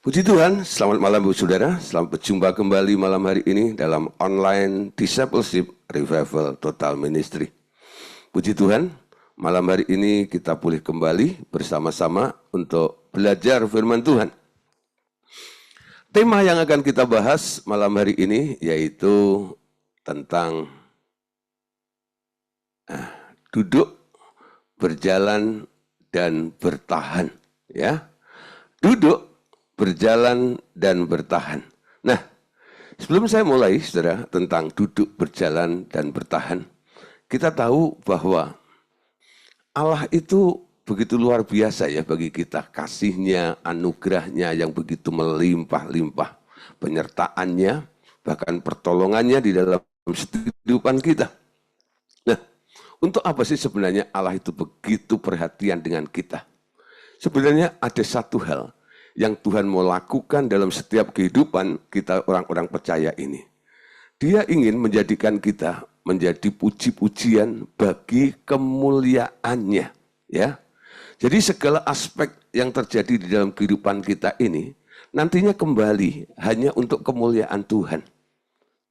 Puji Tuhan, selamat malam Bu Saudara. Selamat berjumpa kembali malam hari ini dalam online Discipleship Revival Total Ministry. Puji Tuhan, malam hari ini kita pulih kembali bersama-sama untuk belajar firman Tuhan. Tema yang akan kita bahas malam hari ini yaitu tentang duduk, berjalan, dan bertahan. Ya, duduk, berjalan dan bertahan. Nah, sebelum saya mulai, saudara, tentang duduk, berjalan, dan bertahan, kita tahu bahwa Allah itu begitu luar biasa ya bagi kita. Kasih-Nya, anugerah-Nya yang begitu melimpah-limpah. Penyertaan-Nya, bahkan pertolongan-Nya di dalam kehidupan kita. Nah, untuk apa sih sebenarnya Allah itu begitu perhatian dengan kita? Sebenarnya ada satu hal yang Tuhan mau lakukan dalam setiap kehidupan kita orang-orang percaya ini. Dia ingin menjadikan kita menjadi puji-pujian bagi kemuliaannya. Ya. Jadi segala aspek yang terjadi di dalam kehidupan kita ini nantinya kembali hanya untuk kemuliaan Tuhan.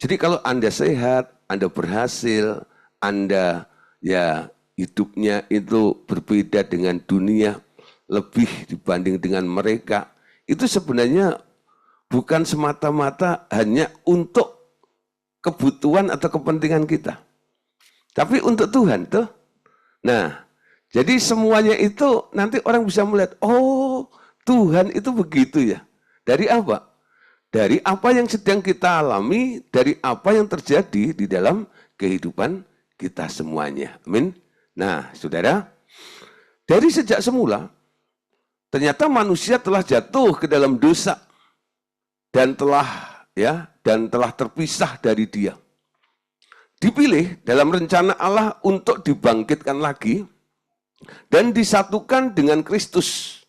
Jadi kalau Anda sehat, Anda berhasil, Anda ya hidupnya itu berbeda dengan dunia, lebih dibanding dengan mereka, itu sebenarnya bukan semata-mata hanya untuk kebutuhan atau kepentingan kita. Tapi untuk Tuhan tuh. Nah, jadi semuanya itu nanti orang bisa melihat, oh Tuhan itu begitu ya. Dari apa? Dari apa yang sedang kita alami, dari apa yang terjadi di dalam kehidupan kita semuanya. Amin. Nah, saudara, dari sejak semula, ternyata manusia telah jatuh ke dalam dosa dan telah terpisah dari Dia. Dipilih dalam rencana Allah untuk dibangkitkan lagi dan disatukan dengan Kristus.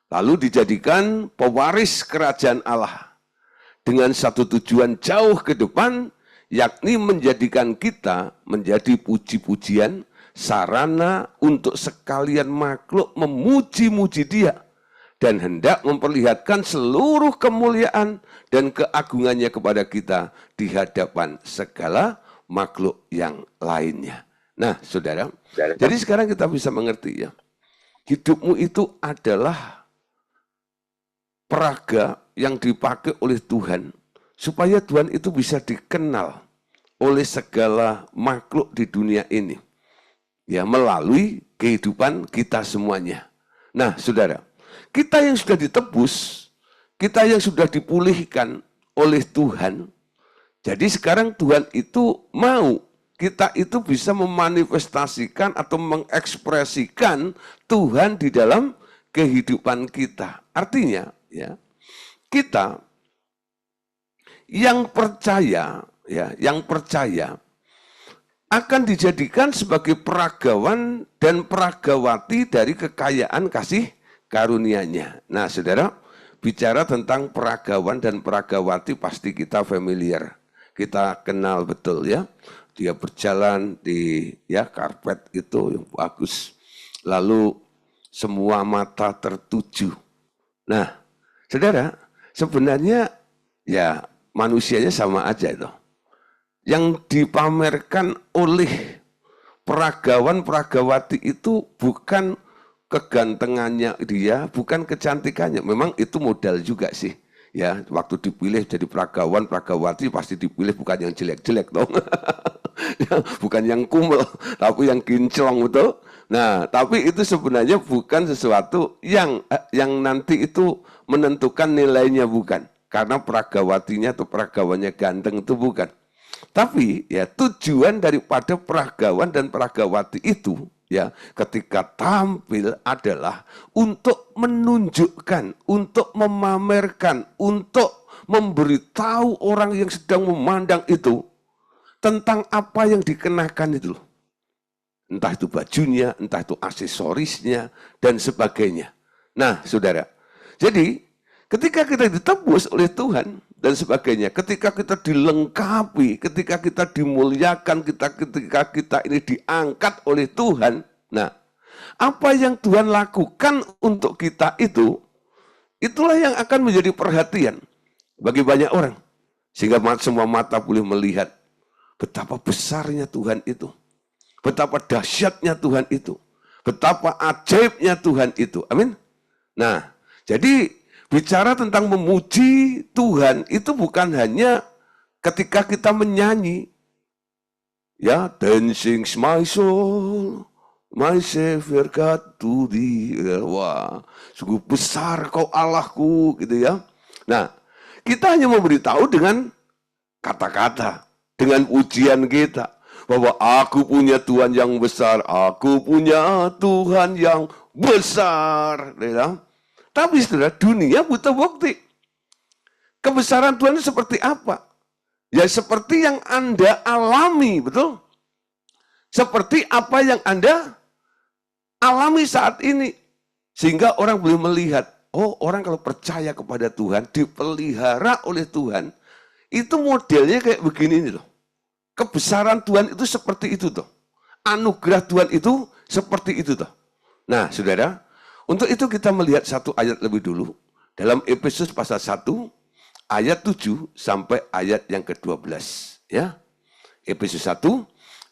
Lalu dijadikan pewaris kerajaan Allah dengan satu tujuan jauh ke depan, yakni menjadikan kita menjadi puji-pujian, sarana untuk sekalian makhluk memuji-muji Dia dan hendak memperlihatkan seluruh kemuliaan dan keagungannya kepada kita di hadapan segala makhluk yang lainnya. Nah, saudara, jadi sekarang kita bisa mengerti ya, hidupmu itu adalah peraga yang dipakai oleh Tuhan supaya Tuhan itu bisa dikenal oleh segala makhluk di dunia ini. Ya, melalui kehidupan kita semuanya. Nah, saudara, kita yang sudah ditebus, kita yang sudah dipulihkan oleh Tuhan, jadi sekarang Tuhan itu mau kita itu bisa memanifestasikan atau mengekspresikan Tuhan di dalam kehidupan kita. Artinya, ya, kita yang percaya akan dijadikan sebagai peragawan dan peragawati dari kekayaan kasih karunia-Nya. Nah, saudara, bicara tentang peragawan dan peragawati pasti kita familiar. Kita kenal betul ya. Dia berjalan di karpet itu yang bagus. Lalu semua mata tertuju. Nah, saudara, sebenarnya ya manusianya sama aja itu. Yang dipamerkan oleh peragawan-peragawati itu bukan kegantengannya dia, bukan kecantikannya. Memang itu modal juga sih. Ya, waktu dipilih jadi peragawan, peragawati pasti dipilih bukan yang jelek-jelek dong. Bukan yang kumel, tapi yang kinclong betul. Nah, tapi itu sebenarnya bukan sesuatu yang nanti itu menentukan nilainya, bukan. Karena peragawatinya atau peragawannya ganteng itu bukan. Tapi ya tujuan daripada peragawan dan peragawati itu ya ketika tampil adalah untuk menunjukkan, untuk memamerkan, untuk memberitahu orang yang sedang memandang itu tentang apa yang dikenakan itu. Entah itu bajunya, entah itu aksesorisnya dan sebagainya. Nah, saudara, jadi ketika kita ditebus oleh Tuhan dan sebagainya, ketika kita dilengkapi, ketika kita dimuliakan, ketika kita ini diangkat oleh Tuhan, nah, apa yang Tuhan lakukan untuk kita itu Itulah yang akan menjadi perhatian bagi banyak orang. Sehingga semua mata boleh melihat betapa besarnya Tuhan itu. Betapa dahsyatnya Tuhan itu. Betapa ajaibnya Tuhan itu. Amin. Nah, jadi bicara tentang memuji Tuhan itu bukan hanya ketika kita menyanyi. Ya, dancing my soul, my Savior God to thee. Wah, sungguh besar kau Allahku, gitu ya. Nah, kita hanya memberitahu dengan kata-kata, dengan ujian kita. Bahwa aku punya Tuhan yang besar, aku punya Tuhan yang besar. Ya. Tapi saudara, dunia butuh bukti. Kebesaran Tuhan itu seperti apa? Ya seperti yang Anda alami, betul? Seperti apa yang Anda alami saat ini. Sehingga orang boleh melihat, oh orang kalau percaya kepada Tuhan, dipelihara oleh Tuhan, itu modelnya kayak begini nih loh. Kebesaran Tuhan itu seperti itu tuh. Anugerah Tuhan itu seperti itu tuh. Nah saudara, untuk itu kita melihat satu ayat lebih dulu. Dalam Efesus pasal 1, ayat 7 sampai ayat yang ke-12. Ya. Efesus 1,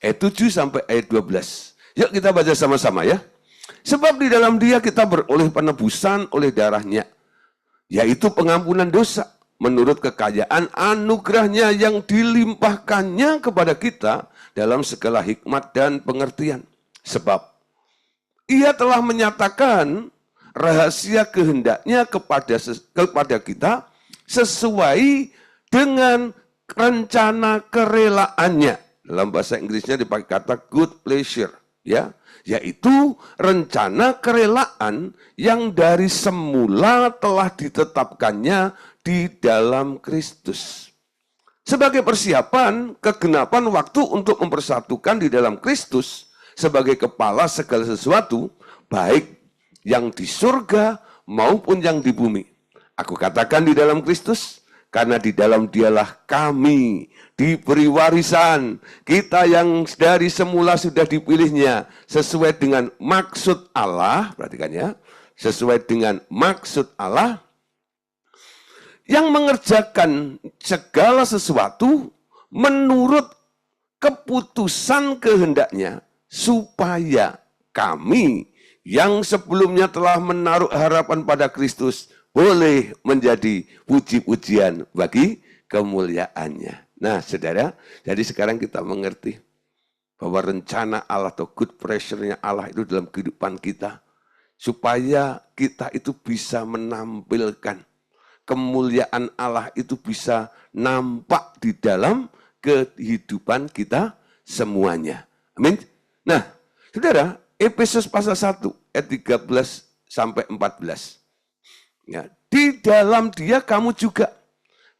ayat 7 sampai ayat 12. Yuk kita baca sama-sama ya. Sebab di dalam Dia kita beroleh penebusan oleh darahnya, yaitu pengampunan dosa, menurut kekayaan anugerahnya yang dilimpahkannya kepada kita dalam segala hikmat dan pengertian. Sebab Ia telah menyatakan rahasia kehendaknya kepada kita sesuai dengan rencana kerelaannya. Dalam bahasa Inggrisnya dipakai kata good pleasure, ya, yaitu rencana kerelaan yang dari semula telah ditetapkannya di dalam Kristus. Sebagai persiapan kegenapan waktu untuk mempersatukan di dalam Kristus sebagai kepala segala sesuatu, baik yang di surga maupun yang di bumi. Aku katakan di dalam Kristus, karena di dalam Dialah kami diberi warisan. Kita yang dari semula sudah dipilihnya sesuai dengan maksud Allah, perhatikan ya, sesuai dengan maksud Allah yang mengerjakan segala sesuatu menurut keputusan kehendaknya, supaya kami yang sebelumnya telah menaruh harapan pada Kristus boleh menjadi puji-pujian bagi kemuliaannya. Nah, saudara, jadi sekarang kita mengerti bahwa rencana Allah atau good pleasure-nya Allah itu dalam kehidupan kita, supaya kita itu bisa menampilkan kemuliaan Allah itu bisa nampak di dalam kehidupan kita semuanya. Amin. Nah, saudara, Efesus pasal 1 ayat 13 sampai 14. Ya, di dalam Dia kamu juga,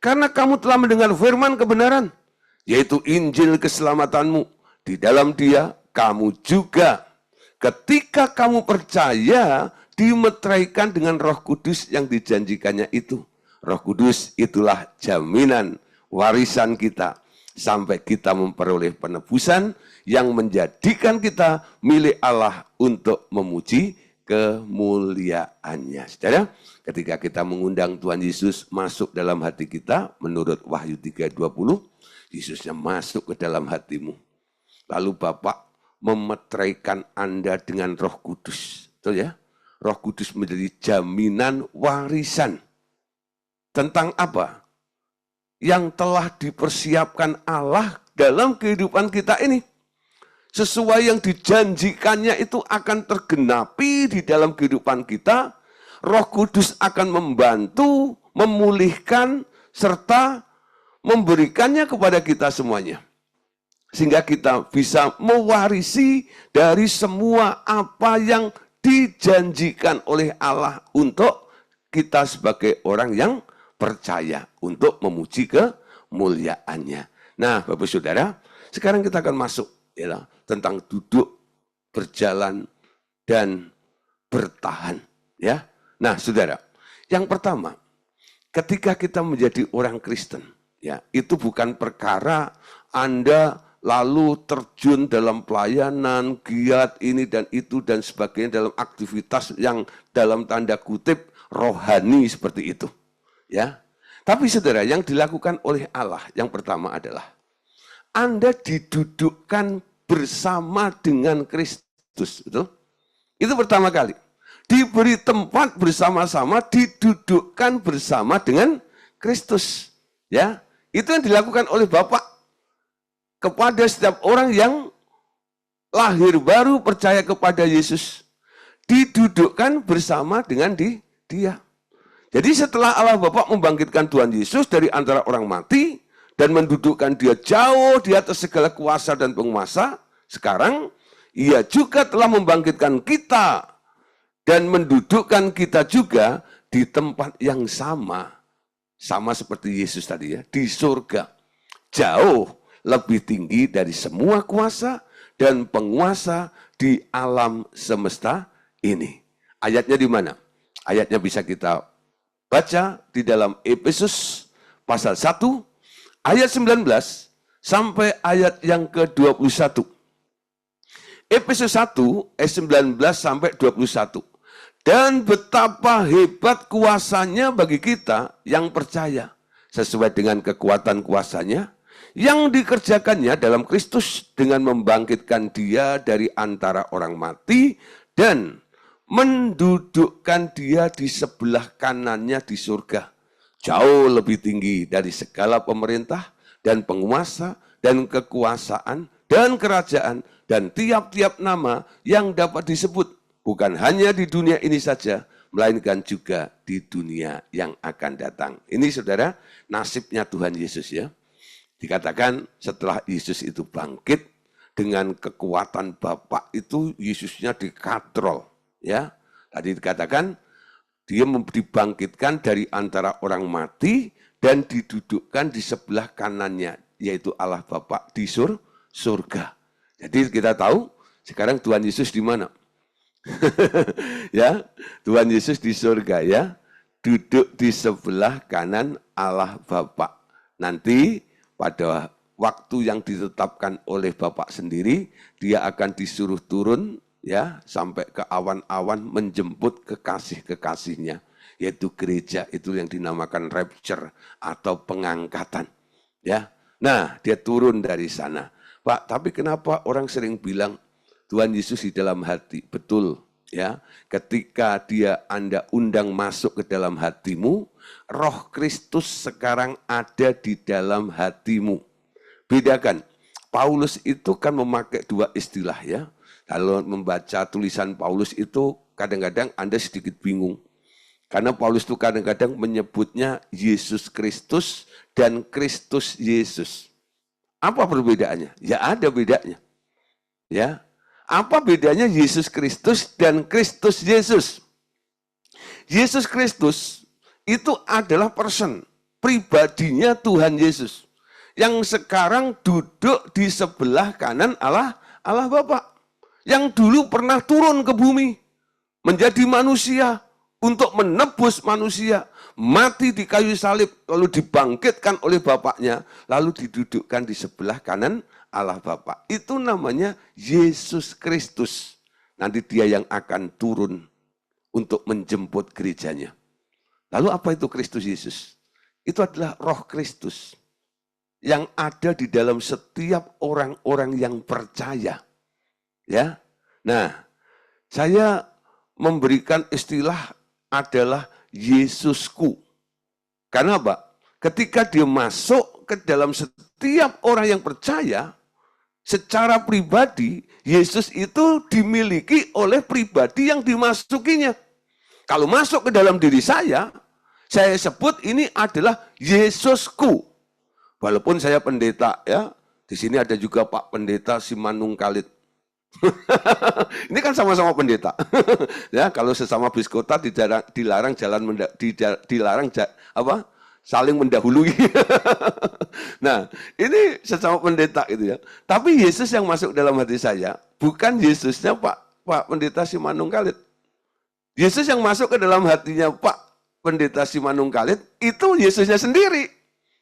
karena kamu telah mendengar firman kebenaran, yaitu Injil keselamatanmu. Di dalam Dia kamu juga, ketika kamu percaya, dimeteraikan dengan Roh Kudus yang dijanjikannya itu. Roh Kudus itulah jaminan warisan kita sampai kita memperoleh penebusan yang menjadikan kita milik Allah untuk memuji kemuliaannya. Saudara, ketika kita mengundang Tuhan Yesus masuk dalam hati kita, menurut Wahyu 3:20, Yesusnya masuk ke dalam hatimu. Lalu Bapak memeteraikan Anda dengan Roh Kudus. Betul ya? Roh Kudus menjadi jaminan warisan. Tentang apa? Yang telah dipersiapkan Allah dalam kehidupan kita ini. Sesuai yang dijanjikannya itu akan tergenapi di dalam kehidupan kita. Roh Kudus akan membantu, memulihkan, serta memberikannya kepada kita semuanya. Sehingga kita bisa mewarisi dari semua apa yang dijanjikan oleh Allah untuk kita sebagai orang yang percaya untuk memuji kemuliaannya. Nah, Bapak Saudara, sekarang kita akan masuk ya, tentang duduk, berjalan, dan bertahan. Ya, nah, Saudara, yang pertama, ketika kita menjadi orang Kristen, ya, itu bukan perkara Anda lalu terjun dalam pelayanan, giat ini dan itu dan sebagainya dalam aktivitas yang dalam tanda kutip rohani seperti itu. Ya. Tapi saudara, yang dilakukan oleh Allah yang pertama adalah Anda didudukkan bersama dengan Kristus. Betul? Itu pertama kali. Diberi tempat bersama-sama, didudukkan bersama dengan Kristus. Ya, itu yang dilakukan oleh Bapa kepada setiap orang yang lahir baru percaya kepada Yesus. Didudukkan bersama dengan dia. Jadi setelah Allah Bapa membangkitkan Tuhan Yesus dari antara orang mati dan mendudukkan dia jauh di atas segala kuasa dan penguasa, sekarang ia juga telah membangkitkan kita dan mendudukkan kita juga di tempat yang sama. Sama seperti Yesus tadi ya, di surga. Jauh lebih tinggi dari semua kuasa dan penguasa di alam semesta ini. Ayatnya di mana? Ayatnya bisa kita baca di dalam Efesus pasal 1 ayat 19 sampai ayat yang ke-21. Efesus 1 ayat 19 sampai 21. Dan betapa hebat kuasanya bagi kita yang percaya sesuai dengan kekuatan kuasanya yang dikerjakannya dalam Kristus dengan membangkitkan dia dari antara orang mati dan mendudukkan dia di sebelah kanannya di surga. Jauh lebih tinggi dari segala pemerintah dan penguasa dan kekuasaan dan kerajaan dan tiap-tiap nama yang dapat disebut. Bukan hanya di dunia ini saja, melainkan juga di dunia yang akan datang. Ini saudara, nasibnya Tuhan Yesus ya. Dikatakan setelah Yesus itu bangkit, dengan kekuatan Bapa itu Yesusnya dikatrol. Ya, tadi dikatakan dia dibangkitkan dari antara orang mati dan didudukkan di sebelah kanannya, yaitu Allah Bapa di surga. Jadi kita tahu sekarang Tuhan Yesus di mana? Ya, Tuhan Yesus di surga ya, duduk di sebelah kanan Allah Bapa. Nanti pada waktu yang ditetapkan oleh Bapa sendiri, dia akan disuruh turun ya sampai ke awan-awan menjemput kekasih-kekasihnya, yaitu gereja, itu yang dinamakan rapture atau pengangkatan. Ya, nah dia turun dari sana. Pak, tapi kenapa orang sering bilang Tuhan Yesus di dalam hati? Betul ya, ketika Anda undang masuk ke dalam hatimu, Roh Kristus sekarang ada di dalam hatimu. Bedakan, Paulus itu kan memakai dua istilah ya. Kalau membaca tulisan Paulus itu kadang-kadang Anda sedikit bingung. Karena Paulus itu kadang-kadang menyebutnya Yesus Kristus dan Kristus Yesus. Apa perbedaannya? Ya ada bedanya. Ya. Apa bedanya Yesus Kristus dan Kristus Yesus? Yesus Kristus itu adalah person, pribadinya Tuhan Yesus. Yang sekarang duduk di sebelah kanan Allah Bapa. Yang dulu pernah turun ke bumi, menjadi manusia, untuk menebus manusia, mati di kayu salib, lalu dibangkitkan oleh Bapaknya, lalu didudukkan di sebelah kanan Allah Bapa. Itu namanya Yesus Kristus. Nanti dia yang akan turun untuk menjemput gerejanya. Lalu apa itu Kristus Yesus? Itu adalah Roh Kristus yang ada di dalam setiap orang-orang yang percaya. Ya, nah, saya memberikan istilah adalah Yesusku. Karena apa? Ketika dia masuk ke dalam setiap orang yang percaya, secara pribadi, Yesus itu dimiliki oleh pribadi yang dimasukinya. Kalau masuk ke dalam diri saya sebut ini adalah Yesusku. Walaupun saya pendeta ya, di sini ada juga Pak Pendeta Simanung Kalit. Ini kan sama-sama pendeta. Ya, kalau sesama biskota dilarang saling mendahului. Nah, ini sesama pendeta itu ya. Tapi Yesus yang masuk dalam hati saya bukan Yesusnya Pak Pendeta Simanung Kalit. Yesus yang masuk ke dalam hatinya Pak Pendeta Simanung Kalit itu Yesusnya sendiri.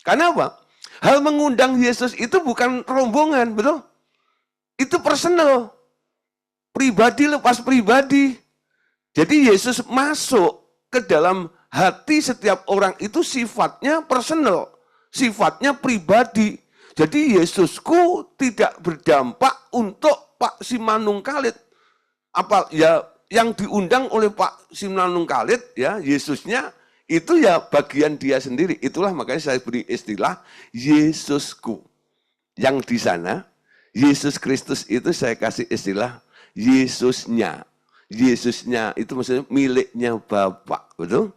Karena apa? Hal mengundang Yesus itu bukan rombongan, betul? Itu personal. Pribadi lepas pribadi. Jadi Yesus masuk ke dalam hati setiap orang itu sifatnya personal, sifatnya pribadi. Jadi Yesusku tidak berdampak untuk Pak Simanungkalit. Apa ya yang diundang oleh Pak Simanungkalit ya Yesusnya itu ya bagian dia sendiri. Itulah makanya saya beri istilah Yesusku. Yang di sana Yesus Kristus itu saya kasih istilah Yesusnya. Yesusnya itu maksudnya miliknya Bapa, betul?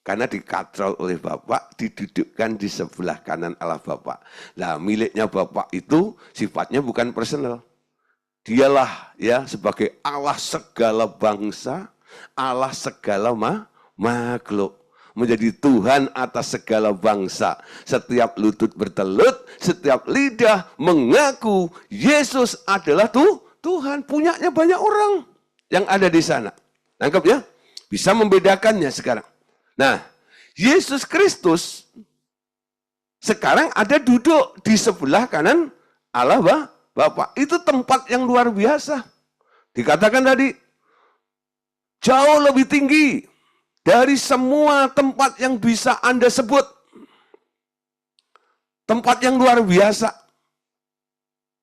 Karena dikatrol oleh Bapa, didudukkan di sebelah kanan Allah Bapa. Nah, miliknya Bapa itu sifatnya bukan personal. Dialah ya sebagai Allah segala bangsa, Allah segala makhluk. Menjadi Tuhan atas segala bangsa. Setiap lutut bertelut, setiap lidah mengaku Yesus adalah Tuhan. Punyanya banyak orang yang ada di sana. Tangkap ya? Bisa membedakannya sekarang. Nah, Yesus Kristus sekarang ada duduk di sebelah kanan Allah Bapa. Itu tempat yang luar biasa. Dikatakan tadi, jauh lebih tinggi dari semua tempat yang bisa Anda sebut. Tempat yang luar biasa.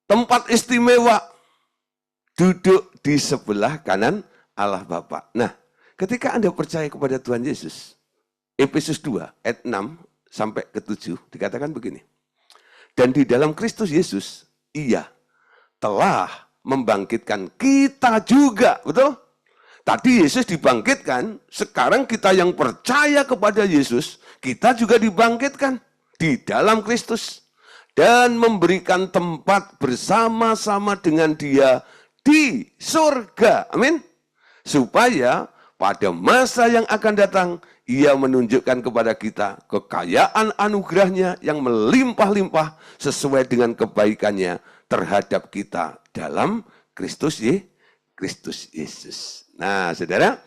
Tempat istimewa. Duduk di sebelah kanan Allah Bapa. Nah, ketika Anda percaya kepada Tuhan Yesus, Efesus 2 ayat 6 sampai ke 7 dikatakan begini. Dan di dalam Kristus Yesus, Ia telah membangkitkan kita juga, betul? Tadi Yesus dibangkitkan, sekarang kita yang percaya kepada Yesus, kita juga dibangkitkan di dalam Kristus. Dan memberikan tempat bersama-sama dengan Dia di surga. Amin. Supaya pada masa yang akan datang, Ia menunjukkan kepada kita kekayaan anugerahnya yang melimpah-limpah sesuai dengan kebaikannya terhadap kita dalam Kristus Yesus. Nah, saudara,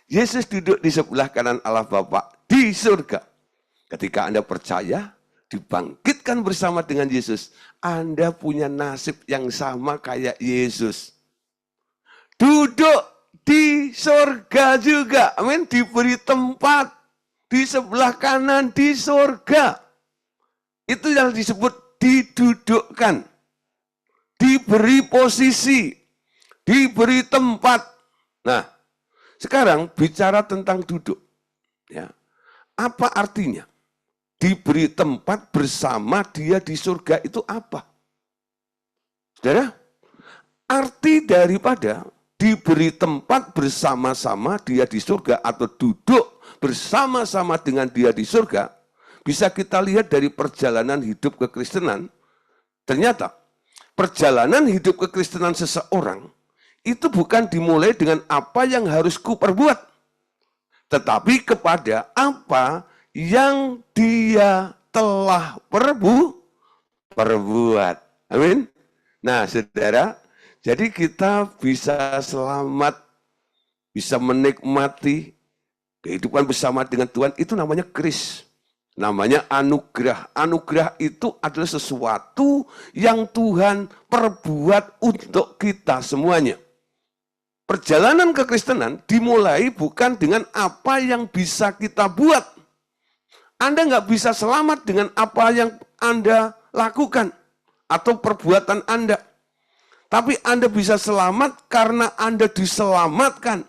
Yesus duduk di sebelah kanan Allah Bapa di surga. Ketika Anda percaya, dibangkitkan bersama dengan Yesus, Anda punya nasib yang sama kayak Yesus. Duduk di surga juga, amin, diberi tempat di sebelah kanan di surga. Itu yang disebut didudukkan, diberi posisi, diberi tempat. Nah, sekarang bicara tentang duduk. Ya. Apa artinya? Diberi tempat bersama Dia di surga itu apa? Saudara, arti daripada diberi tempat bersama-sama Dia di surga atau duduk bersama-sama dengan Dia di surga, bisa kita lihat dari perjalanan hidup kekristenan. Ternyata perjalanan hidup kekristenan seseorang itu bukan dimulai dengan apa yang harus kuperbuat, tetapi kepada apa yang Dia telah perbuat. Amin. Nah, saudara, jadi kita bisa selamat, bisa menikmati kehidupan bersama dengan Tuhan, itu namanya grace. Namanya anugerah. Anugerah itu adalah sesuatu yang Tuhan perbuat untuk kita semuanya. Perjalanan kekristenan dimulai bukan dengan apa yang bisa kita buat. Anda nggak bisa selamat dengan apa yang Anda lakukan atau perbuatan Anda. Tapi Anda bisa selamat karena Anda diselamatkan.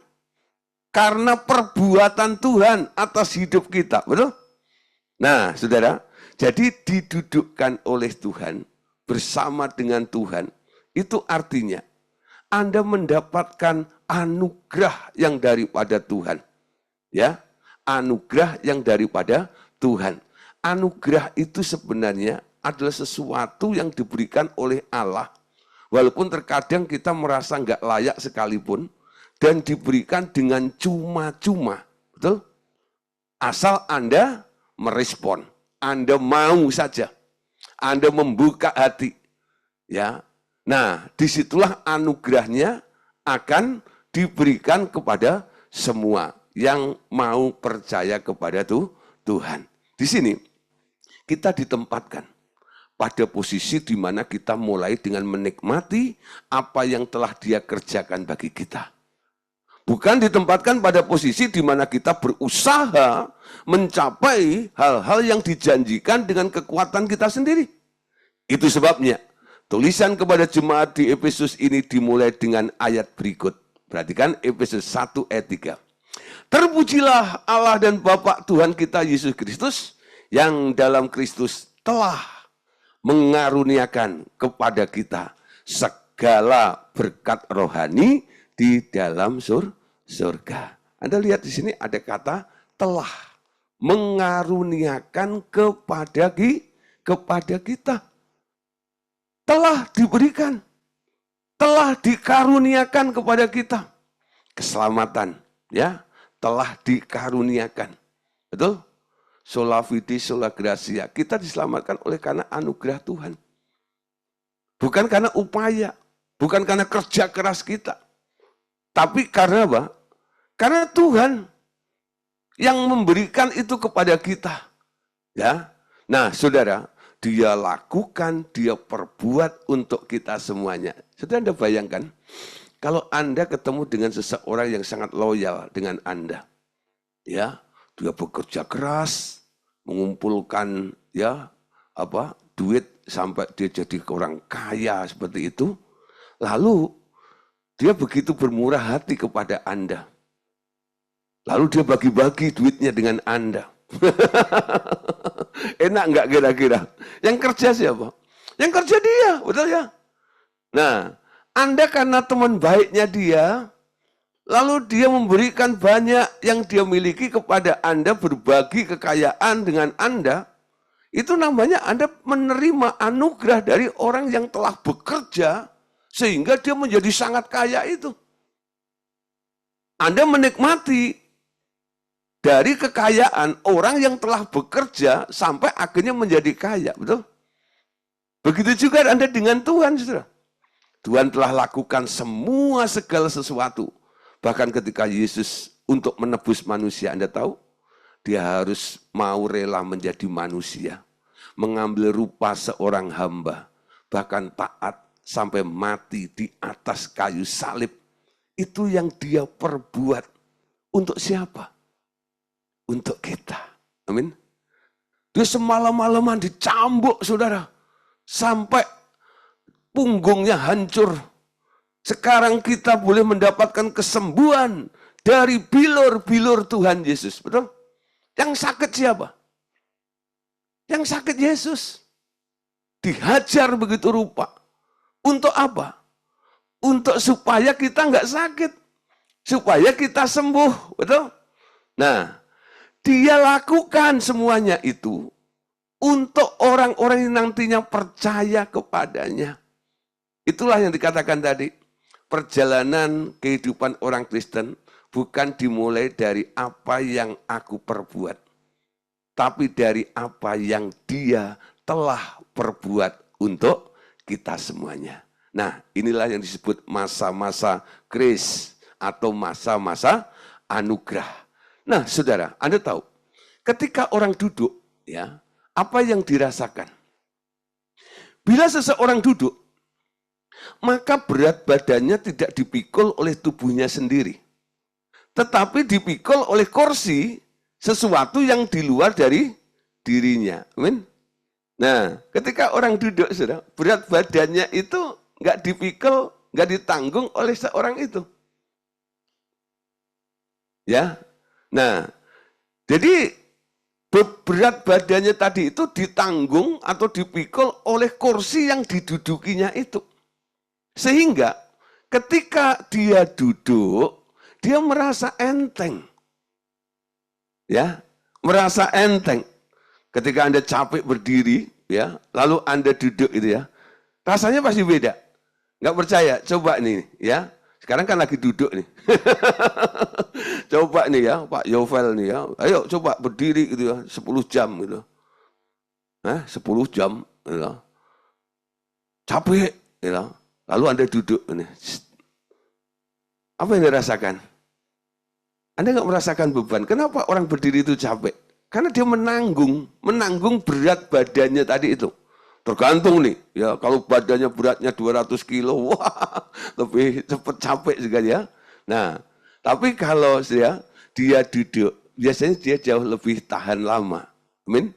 Karena perbuatan Tuhan atas hidup kita, betul? Nah, saudara, jadi didudukkan oleh Tuhan, bersama dengan Tuhan, itu artinya Anda mendapatkan anugerah yang daripada Tuhan. Ya, anugerah yang daripada Tuhan. Anugerah itu sebenarnya adalah sesuatu yang diberikan oleh Allah. Walaupun terkadang kita merasa nggak layak sekalipun, dan diberikan dengan cuma-cuma. Betul? Asal Anda merespon. Anda mau saja. Anda membuka hati. Ya. Nah, disitulah anugerahnya akan diberikan kepada semua yang mau percaya kepada Tuhan. Di sini kita ditempatkan pada posisi di mana kita mulai dengan menikmati apa yang telah Dia kerjakan bagi kita. Bukan ditempatkan pada posisi di mana kita berusaha mencapai hal-hal yang dijanjikan dengan kekuatan kita sendiri. Itu sebabnya tulisan kepada jemaat di Efesus ini dimulai dengan ayat berikut. Perhatikan Efesus 1 ayat 3. Terpujilah Allah dan Bapa Tuhan kita Yesus Kristus yang dalam Kristus telah mengaruniakan kepada kita segala berkat rohani di dalam surga. Anda lihat di sini ada kata telah mengaruniakan kepada kita. Telah diberikan, telah dikaruniakan kepada kita keselamatan, ya, telah dikaruniakan. Betul? Sola fide, sola gratia. Kita diselamatkan oleh karena anugerah Tuhan. Bukan karena upaya, bukan karena kerja keras kita. Tapi karena apa? Karena Tuhan yang memberikan itu kepada kita. Ya. Nah, Saudara, Dia lakukan, Dia perbuat untuk kita semuanya. Saudara, Anda bayangkan, kalau Anda ketemu dengan seseorang yang sangat loyal dengan Anda, ya, dia bekerja keras, mengumpulkan duit sampai dia jadi orang kaya seperti itu, lalu dia begitu bermurah hati kepada Anda. Lalu dia bagi-bagi duitnya dengan Anda. Enak nggak kira-kira? Yang kerja siapa? Yang kerja dia, betul ya? Nah, Anda karena teman baiknya dia, lalu dia memberikan banyak yang dia miliki kepada Anda, berbagi kekayaan dengan Anda, itu namanya Anda menerima anugerah dari orang yang telah bekerja, sehingga dia menjadi sangat kaya itu. Anda menikmati dari kekayaan orang yang telah bekerja sampai akhirnya menjadi kaya, betul? Begitu juga Anda dengan Tuhan, saudara. Tuhan telah lakukan semua segala sesuatu. Bahkan ketika Yesus untuk menebus manusia, Anda tahu? Dia harus mau rela menjadi manusia. Mengambil rupa seorang hamba. Bahkan taat sampai mati di atas kayu salib. Itu yang dia perbuat. Untuk siapa? Untuk kita. Amin. Dia semalam-malaman dicambuk, saudara. Sampai punggungnya hancur. Sekarang kita boleh mendapatkan kesembuhan dari bilur-bilur Tuhan Yesus. Betul? Yang sakit siapa? Yang sakit Yesus. Dihajar begitu rupa. Untuk apa? Untuk supaya kita nggak sakit. Supaya kita sembuh. Betul? Nah, Dia lakukan semuanya itu untuk orang-orang yang nantinya percaya kepadanya. Itulah yang dikatakan tadi. Perjalanan kehidupan orang Kristen bukan dimulai dari apa yang aku perbuat, tapi dari apa yang Dia telah perbuat untuk kita semuanya. Nah, inilah yang disebut masa-masa grace atau masa-masa anugerah. Nah, saudara, Anda tahu, ketika orang duduk, ya, apa yang dirasakan? Bila seseorang duduk, maka berat badannya tidak dipikul oleh tubuhnya sendiri. Tetapi dipikul oleh kursi, sesuatu yang di luar dari dirinya. Amin. Nah, ketika orang duduk, saudara, berat badannya itu nggak dipikul, nggak ditanggung oleh seorang itu. Ya, nah, jadi berat badannya tadi itu ditanggung atau dipikul oleh kursi yang didudukinya itu. Sehingga ketika dia duduk, dia merasa enteng. Ya, merasa enteng. Ketika Anda capek berdiri, ya, lalu Anda duduk itu ya, rasanya pasti beda. Nggak percaya? Coba nih, ya. Sekarang kan lagi duduk nih. Coba nih ya, Pak Yovel nih ya. Ayo coba berdiri gitu ya, 10 jam gitu. 10 jam gitu. Capek gitu. Lalu Anda duduk nih. Apa yang Anda rasakan? Anda nggak merasakan beban. Kenapa orang berdiri itu capek? Karena dia menanggung berat badannya tadi itu. Tergantung nih, ya kalau badannya beratnya 200 kilo, wah lebih cepat capek sekali ya. Nah, Tapi kalau dia duduk, biasanya dia jauh lebih tahan lama. Amin.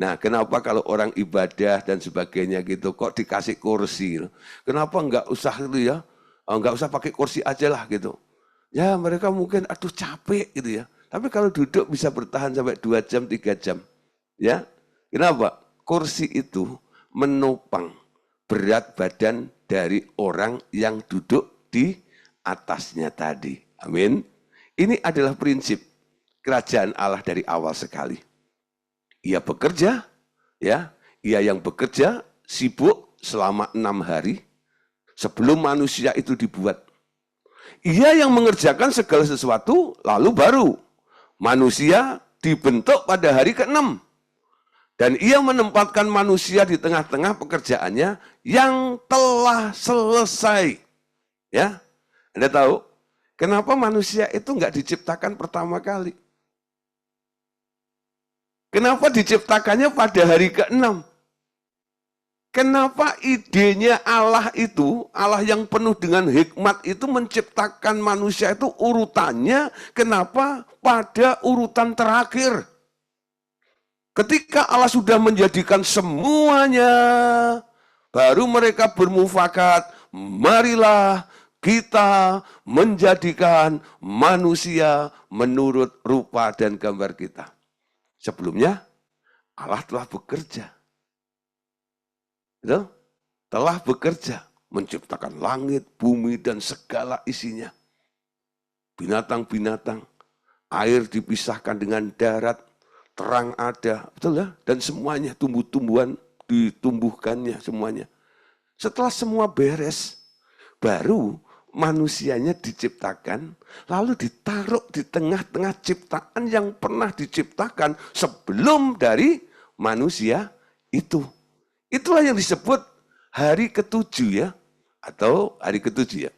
Nah, kenapa kalau orang ibadah dan sebagainya gitu, kok dikasih kursi? Gitu. Kenapa enggak usah itu ya? Enggak usah pakai kursi aja lah gitu. Ya mereka mungkin aduh capek gitu ya. Tapi kalau duduk bisa bertahan sampai 2 jam, 3 jam. Ya, kenapa? Kursi itu menopang berat badan dari orang yang duduk di atasnya tadi. Amin. Ini adalah prinsip kerajaan Allah dari awal sekali. Ia bekerja, ya, ia yang bekerja sibuk selama 6 hari sebelum manusia itu dibuat. Ia yang mengerjakan segala sesuatu, lalu baru manusia dibentuk pada hari ke-6. Dan ia menempatkan manusia di tengah-tengah pekerjaannya yang telah selesai. Ya, Anda tahu kenapa manusia itu enggak diciptakan pertama kali? Kenapa diciptakannya pada hari ke-6? Kenapa idenya Allah itu, Allah yang penuh dengan hikmat itu menciptakan manusia itu urutannya, kenapa pada urutan terakhir? Ketika Allah sudah menjadikan semuanya, baru mereka bermufakat, marilah kita menjadikan manusia menurut rupa dan gambar kita. Sebelumnya, Allah telah bekerja. Betul? Telah bekerja, menciptakan langit, bumi, dan segala isinya. Binatang-binatang, air dipisahkan dengan darat, terang ada, betul ya? Dan semuanya, tumbuh-tumbuhan ditumbuhkannya semuanya. Setelah semua beres, baru manusianya diciptakan, lalu ditaruh di tengah-tengah ciptaan yang pernah diciptakan sebelum dari manusia itu. Itulah yang disebut hari ke-7 ya, atau hari ke-7 ya.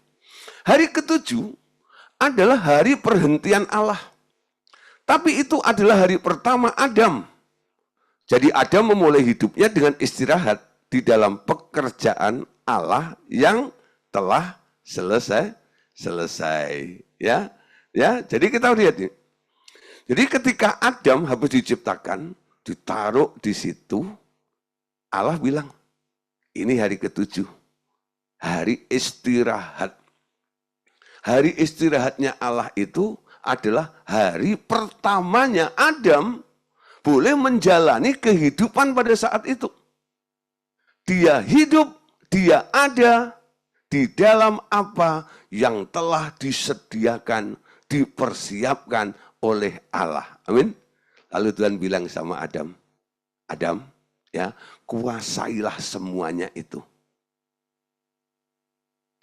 Hari ke-7 adalah hari perhentian Allah. Tapi itu adalah hari pertama Adam. Jadi Adam memulai hidupnya dengan istirahat di dalam pekerjaan Allah yang telah selesai ya. Jadi kita lihat nih. Jadi ketika Adam habis diciptakan, ditaruh di situ, Allah bilang, ini hari ke-7, hari istirahat. Hari istirahatnya Allah itu adalah hari pertamanya Adam boleh menjalani kehidupan pada saat itu. Dia hidup, dia ada di dalam apa yang telah disediakan, dipersiapkan oleh Allah. Amin. Lalu Tuhan bilang sama Adam, Adam, ya, kuasailah semuanya itu.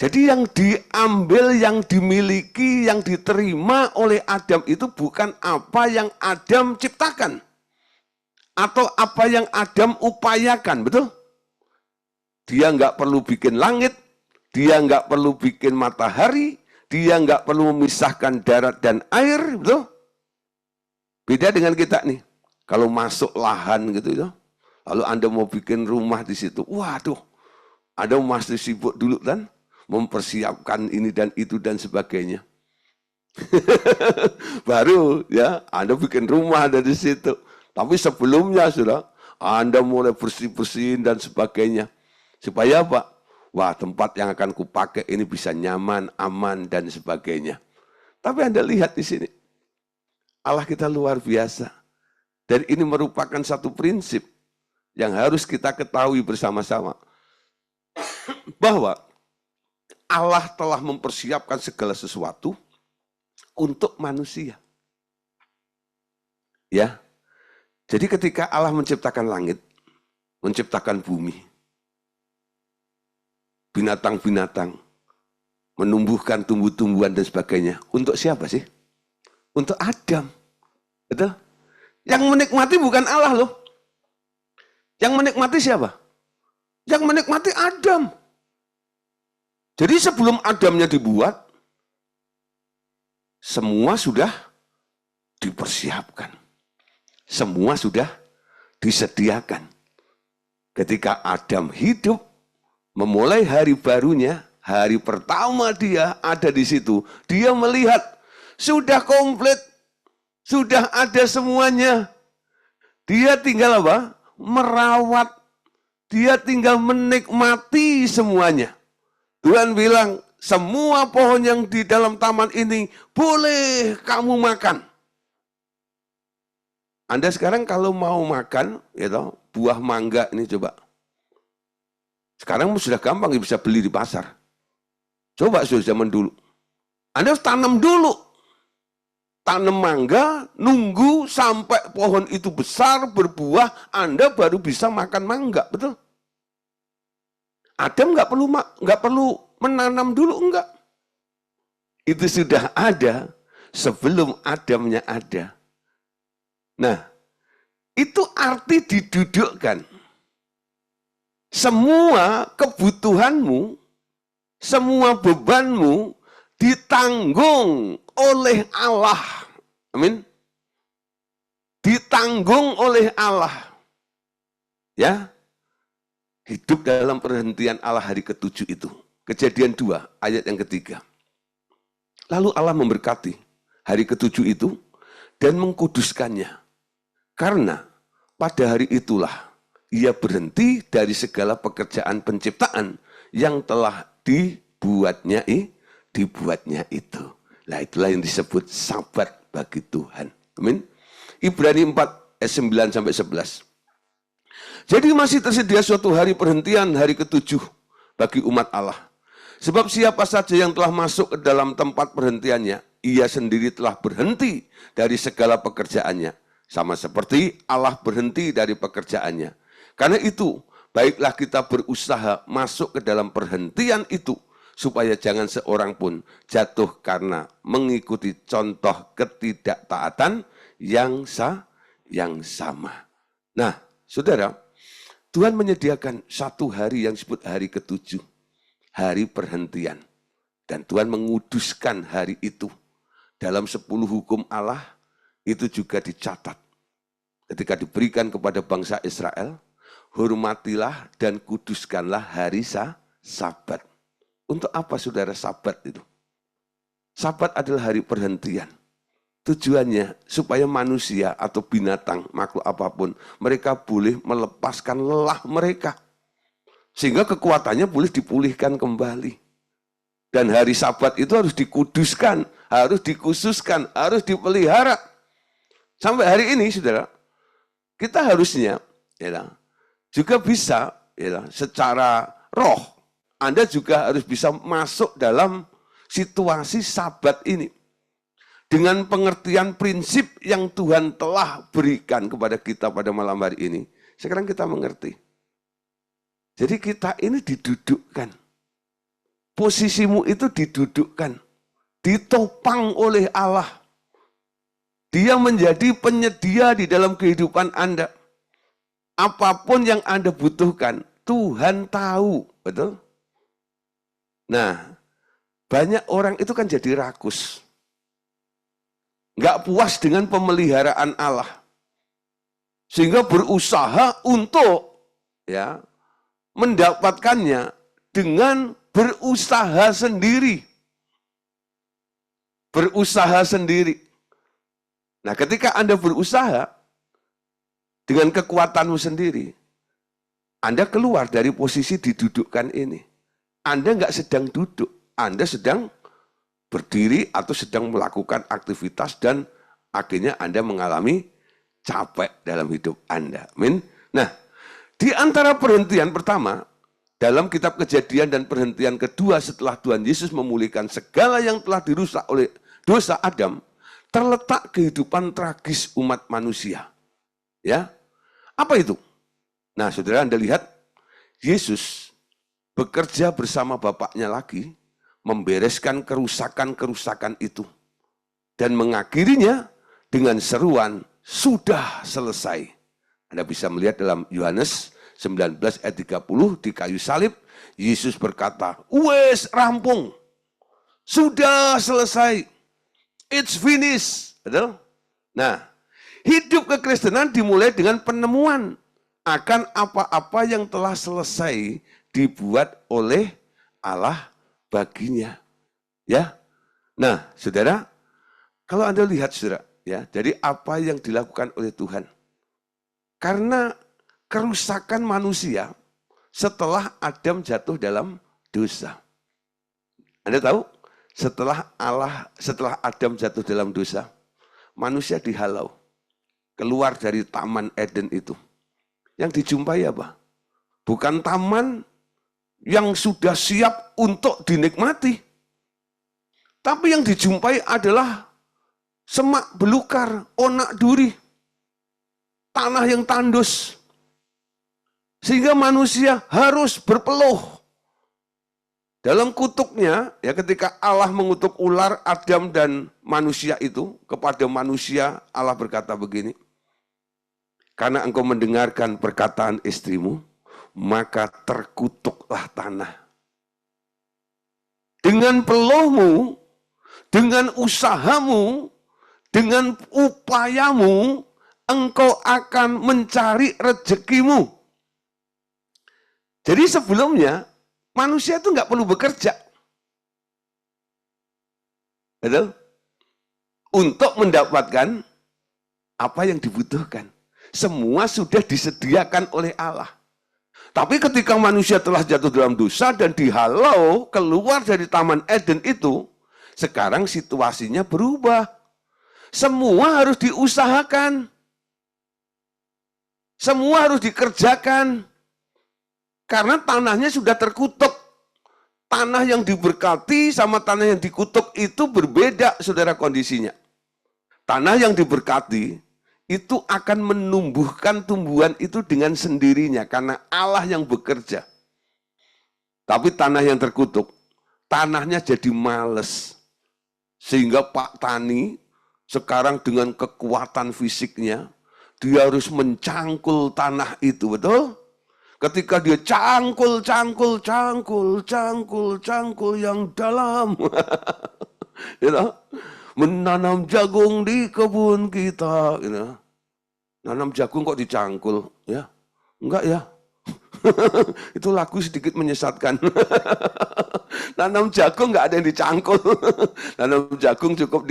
Jadi yang diambil, yang dimiliki, yang diterima oleh Adam itu bukan apa yang Adam ciptakan. Atau apa yang Adam upayakan, betul? Dia nggak perlu bikin langit, dia nggak perlu bikin matahari, dia nggak perlu memisahkan darat dan air, betul? Beda dengan kita nih, kalau masuk lahan gitu ya, lalu Anda mau bikin rumah di situ, waduh, Anda masih sibuk dulu kan, mempersiapkan ini dan itu dan sebagainya. Baru ya, Anda bikin rumah dari situ. Tapi sebelumnya sudah, Anda mulai bersih-bersihin dan sebagainya. Supaya apa? Wah, tempat yang akan kupakai ini bisa nyaman, aman, dan sebagainya. Tapi Anda lihat di sini, Allah kita luar biasa. Dan ini merupakan satu prinsip yang harus kita ketahui bersama-sama. Bahwa Allah telah mempersiapkan segala sesuatu untuk manusia. Ya. Jadi ketika Allah menciptakan langit, menciptakan bumi, binatang-binatang, menumbuhkan tumbuh-tumbuhan dan sebagainya. Untuk siapa sih? Untuk Adam. Betul? Yang menikmati bukan Allah loh. Yang menikmati siapa? Yang menikmati Adam. Jadi sebelum Adamnya dibuat, semua sudah dipersiapkan. Semua sudah disediakan. Ketika Adam hidup, memulai hari barunya, hari pertama dia ada di situ, dia melihat Sudah komplit, sudah ada semuanya. Dia tinggal apa? Merawat. Dia tinggal menikmati semuanya. Tuhan bilang, semua pohon yang di dalam taman ini boleh kamu makan. Anda sekarang kalau mau makan, gitu, buah mangga ini coba. Sekarang sudah gampang bisa beli di pasar. Coba sudah zaman dulu. Anda harus tanam dulu. Tanam mangga, nunggu sampai pohon itu besar, berbuah, Anda baru bisa makan mangga, betul? Adam nggak perlu menanam dulu, enggak. Itu sudah ada sebelum Adamnya ada. Nah, itu arti didudukkan. Semua kebutuhanmu, semua bebanmu ditanggung oleh Allah. Amin. Ditanggung oleh Allah. Ya. Hidup dalam perhentian Allah hari ke-7 itu. Kejadian 2 ayat yang ketiga. Lalu Allah memberkati hari ke-7 itu dan mengkuduskannya. Karena pada hari itulah ia berhenti dari segala pekerjaan penciptaan yang telah dibuatnya itu. Nah, itulah yang disebut Sabat bagi Tuhan. Amin. Ibrani 4 ayat 9 sampai 11. Jadi masih tersedia suatu hari perhentian hari ke-7 bagi umat Allah. Sebab siapa saja yang telah masuk ke dalam tempat perhentiannya, ia sendiri telah berhenti dari segala pekerjaannya. Sama seperti Allah berhenti dari pekerjaannya. Karena itu, baiklah kita berusaha masuk ke dalam perhentian itu, supaya jangan seorang pun jatuh karena mengikuti contoh ketidaktaatan yang sama. Nah, saudara, Tuhan menyediakan satu hari yang disebut hari ke-7, hari perhentian. Dan Tuhan menguduskan hari itu. Dalam 10 hukum Allah, itu juga dicatat. Ketika diberikan kepada bangsa Israel, hormatilah dan kuduskanlah hari Sabat. Untuk apa saudara Sabat itu? Sabat adalah hari perhentian. Tujuannya supaya manusia atau binatang, makhluk apapun, mereka boleh melepaskan lelah mereka. Sehingga kekuatannya boleh dipulihkan kembali. Dan hari Sabat itu harus dikuduskan, harus dikhususkan, harus dipelihara. Sampai hari ini, saudara, kita harusnya juga bisa secara roh, Anda juga harus bisa masuk dalam situasi Sabat ini. Dengan pengertian prinsip yang Tuhan telah berikan kepada kita pada malam hari ini. Sekarang kita mengerti. Jadi kita ini didudukkan. Posisimu itu didudukkan. Ditopang oleh Allah. Dia menjadi penyedia di dalam kehidupan Anda. Apapun yang Anda butuhkan, Tuhan tahu. Betul? Nah, banyak orang itu kan jadi rakus. Nggak puas dengan pemeliharaan Allah. Sehingga berusaha untuk mendapatkannya dengan berusaha sendiri. Berusaha sendiri. Nah, ketika Anda berusaha dengan kekuatanmu sendiri, Anda keluar dari posisi didudukkan ini. Anda nggak sedang duduk, Anda sedang berdiri atau sedang melakukan aktivitas dan akhirnya Anda mengalami capek dalam hidup Anda. Amin. Nah, di antara perhentian pertama, dalam kitab Kejadian dan perhentian kedua setelah Tuhan Yesus memulihkan segala yang telah dirusak oleh dosa Adam, terletak kehidupan tragis umat manusia. Ya, apa itu? Nah, saudara, Anda lihat, Yesus bekerja bersama Bapaknya lagi, membereskan kerusakan-kerusakan itu. Dan mengakhirinya dengan seruan, sudah selesai. Anda bisa melihat dalam Yohanes 19 ayat 30 di kayu salib, Yesus berkata, wes rampung, sudah selesai, it's finished. Betul? Nah, hidup kekristenan dimulai dengan penemuan akan apa-apa yang telah selesai dibuat oleh Allah baginya. Ya. Nah, saudara, Kalau Anda lihat saudara, ya, jadi apa yang dilakukan oleh Tuhan. Karena kerusakan manusia setelah Adam jatuh dalam dosa. Anda tahu, setelah Adam jatuh dalam dosa, manusia dihalau keluar dari taman Eden itu. Yang dijumpai apa? Bukan taman yang sudah siap untuk dinikmati. Tapi yang dijumpai adalah semak belukar, onak duri, tanah yang tandus. Sehingga manusia harus berpeluh. Dalam kutuknya, ya ketika Allah mengutuk ular, Adam dan manusia itu, kepada manusia Allah berkata begini, karena engkau mendengarkan perkataan istrimu, maka terkutuklah tanah. Dengan peluhmu, dengan usahamu, dengan upayamu, engkau akan mencari rezekimu. Jadi sebelumnya, manusia itu nggak perlu bekerja. Betul? Untuk mendapatkan apa yang dibutuhkan. Semua sudah disediakan oleh Allah. Tapi ketika manusia telah jatuh dalam dosa dan dihalau keluar dari Taman Eden itu, sekarang situasinya berubah. Semua harus diusahakan. Semua harus dikerjakan. Karena tanahnya sudah terkutuk. Tanah yang diberkati sama tanah yang dikutuk itu berbeda, saudara, kondisinya. Tanah yang diberkati itu akan menumbuhkan tumbuhan itu dengan sendirinya karena Allah yang bekerja. Tapi tanah yang terkutuk, tanahnya jadi males. Sehingga Pak Tani sekarang dengan kekuatan fisiknya, dia harus mencangkul tanah itu, betul? Ketika dia cangkul yang dalam. Gitu. Menanam jagung di kebun kita, gitu. Nanam jagung kok dicangkul, ya? Enggak ya? Itu lagu sedikit menyesatkan. Nanam jagung enggak ada yang dicangkul. Nanam jagung cukup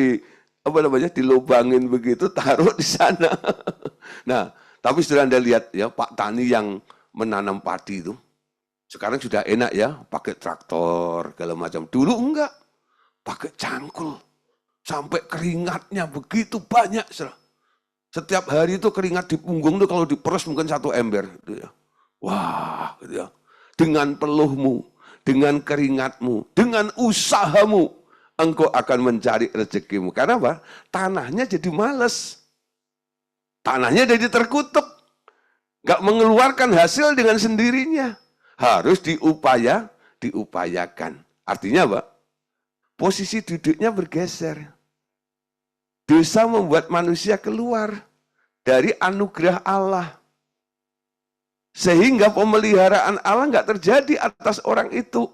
dilubangin begitu, taruh di sana. Nah, tapi sudah Anda lihat ya, Pak Tani yang menanam padi itu, sekarang sudah enak ya, pakai traktor, segala macam. Dulu enggak, pakai cangkul. Sampai keringatnya begitu banyak. Setiap hari itu keringat di punggung itu kalau diperes mungkin 1 ember. Gitu ya. Wah, gitu ya. Dengan peluhmu, dengan keringatmu, dengan usahamu, engkau akan mencari rezekimu. Karena apa? Tanahnya jadi males. Tanahnya jadi terkutuk. Gak mengeluarkan hasil dengan sendirinya. Harus diupayakan. Artinya apa? Posisi duduknya bergeser. Dosa membuat manusia keluar dari anugerah Allah. Sehingga pemeliharaan Allah nggak terjadi atas orang itu.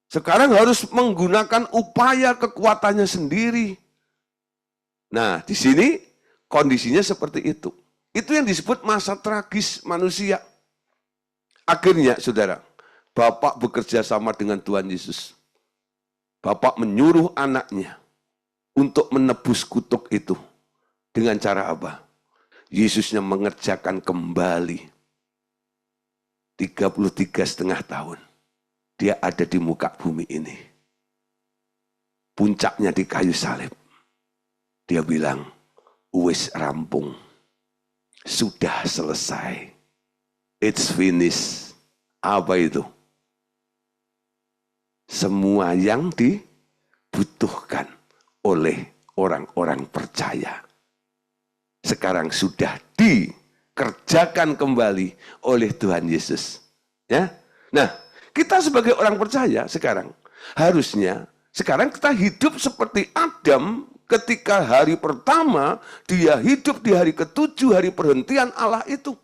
Sekarang harus menggunakan upaya kekuatannya sendiri. Nah, di sini kondisinya seperti itu. Itu yang disebut masa tragis manusia. Akhirnya, saudara, Bapak bekerja sama dengan Tuhan Yesus. Bapak menyuruh anaknya untuk menebus kutuk itu. Dengan cara apa? Yesusnya mengerjakan kembali 33,5 tahun. Dia ada di muka bumi ini. Puncaknya di kayu salib. Dia bilang, wis rampung. Sudah selesai. It's finished. Apa itu? Semua yang dibutuhkan oleh orang-orang percaya. Sekarang sudah dikerjakan kembali oleh Tuhan Yesus. Ya. Nah, kita sebagai orang percaya sekarang harusnya sekarang kita hidup seperti Adam ketika hari pertama dia hidup di hari ke-7 hari perhentian Allah itu.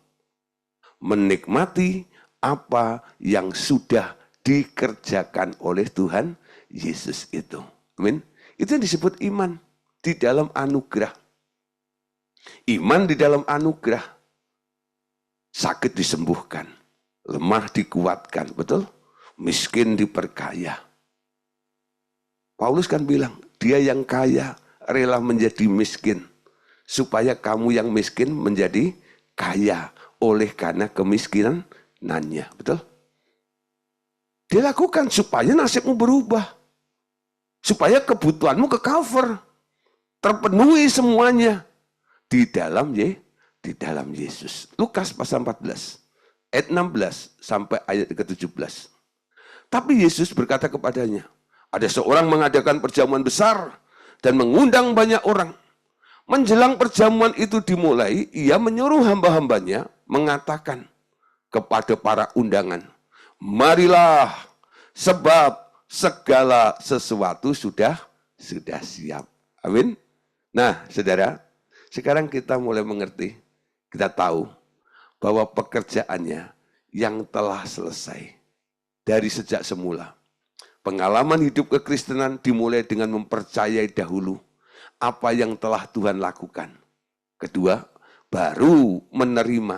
Menikmati apa yang sudah dikerjakan oleh Tuhan Yesus itu. Amin. Itu yang disebut iman di dalam anugerah. Iman di dalam anugerah. Sakit disembuhkan, lemah dikuatkan, betul? Miskin diperkaya. Paulus kan bilang, dia yang kaya rela menjadi miskin supaya kamu yang miskin menjadi kaya oleh karena kemiskinannya. Betul? Dia lakukan supaya nasibmu berubah. Supaya kebutuhanmu ke cover. Terpenuhi semuanya. Di dalam Yesus. Lukas pasal 14. Ayat 16 sampai ayat ke-17. Tapi Yesus berkata kepadanya, ada seorang mengadakan perjamuan besar dan mengundang banyak orang. Menjelang perjamuan itu dimulai, ia menyuruh hamba-hambanya mengatakan kepada para undangan, marilah, sebab segala sesuatu sudah siap. Amin. Nah, saudara, sekarang kita mulai mengerti, kita tahu bahwa pekerjaannya yang telah selesai dari sejak semula. Pengalaman hidup kekristenan dimulai dengan mempercayai dahulu apa yang telah Tuhan lakukan. Kedua, baru menerima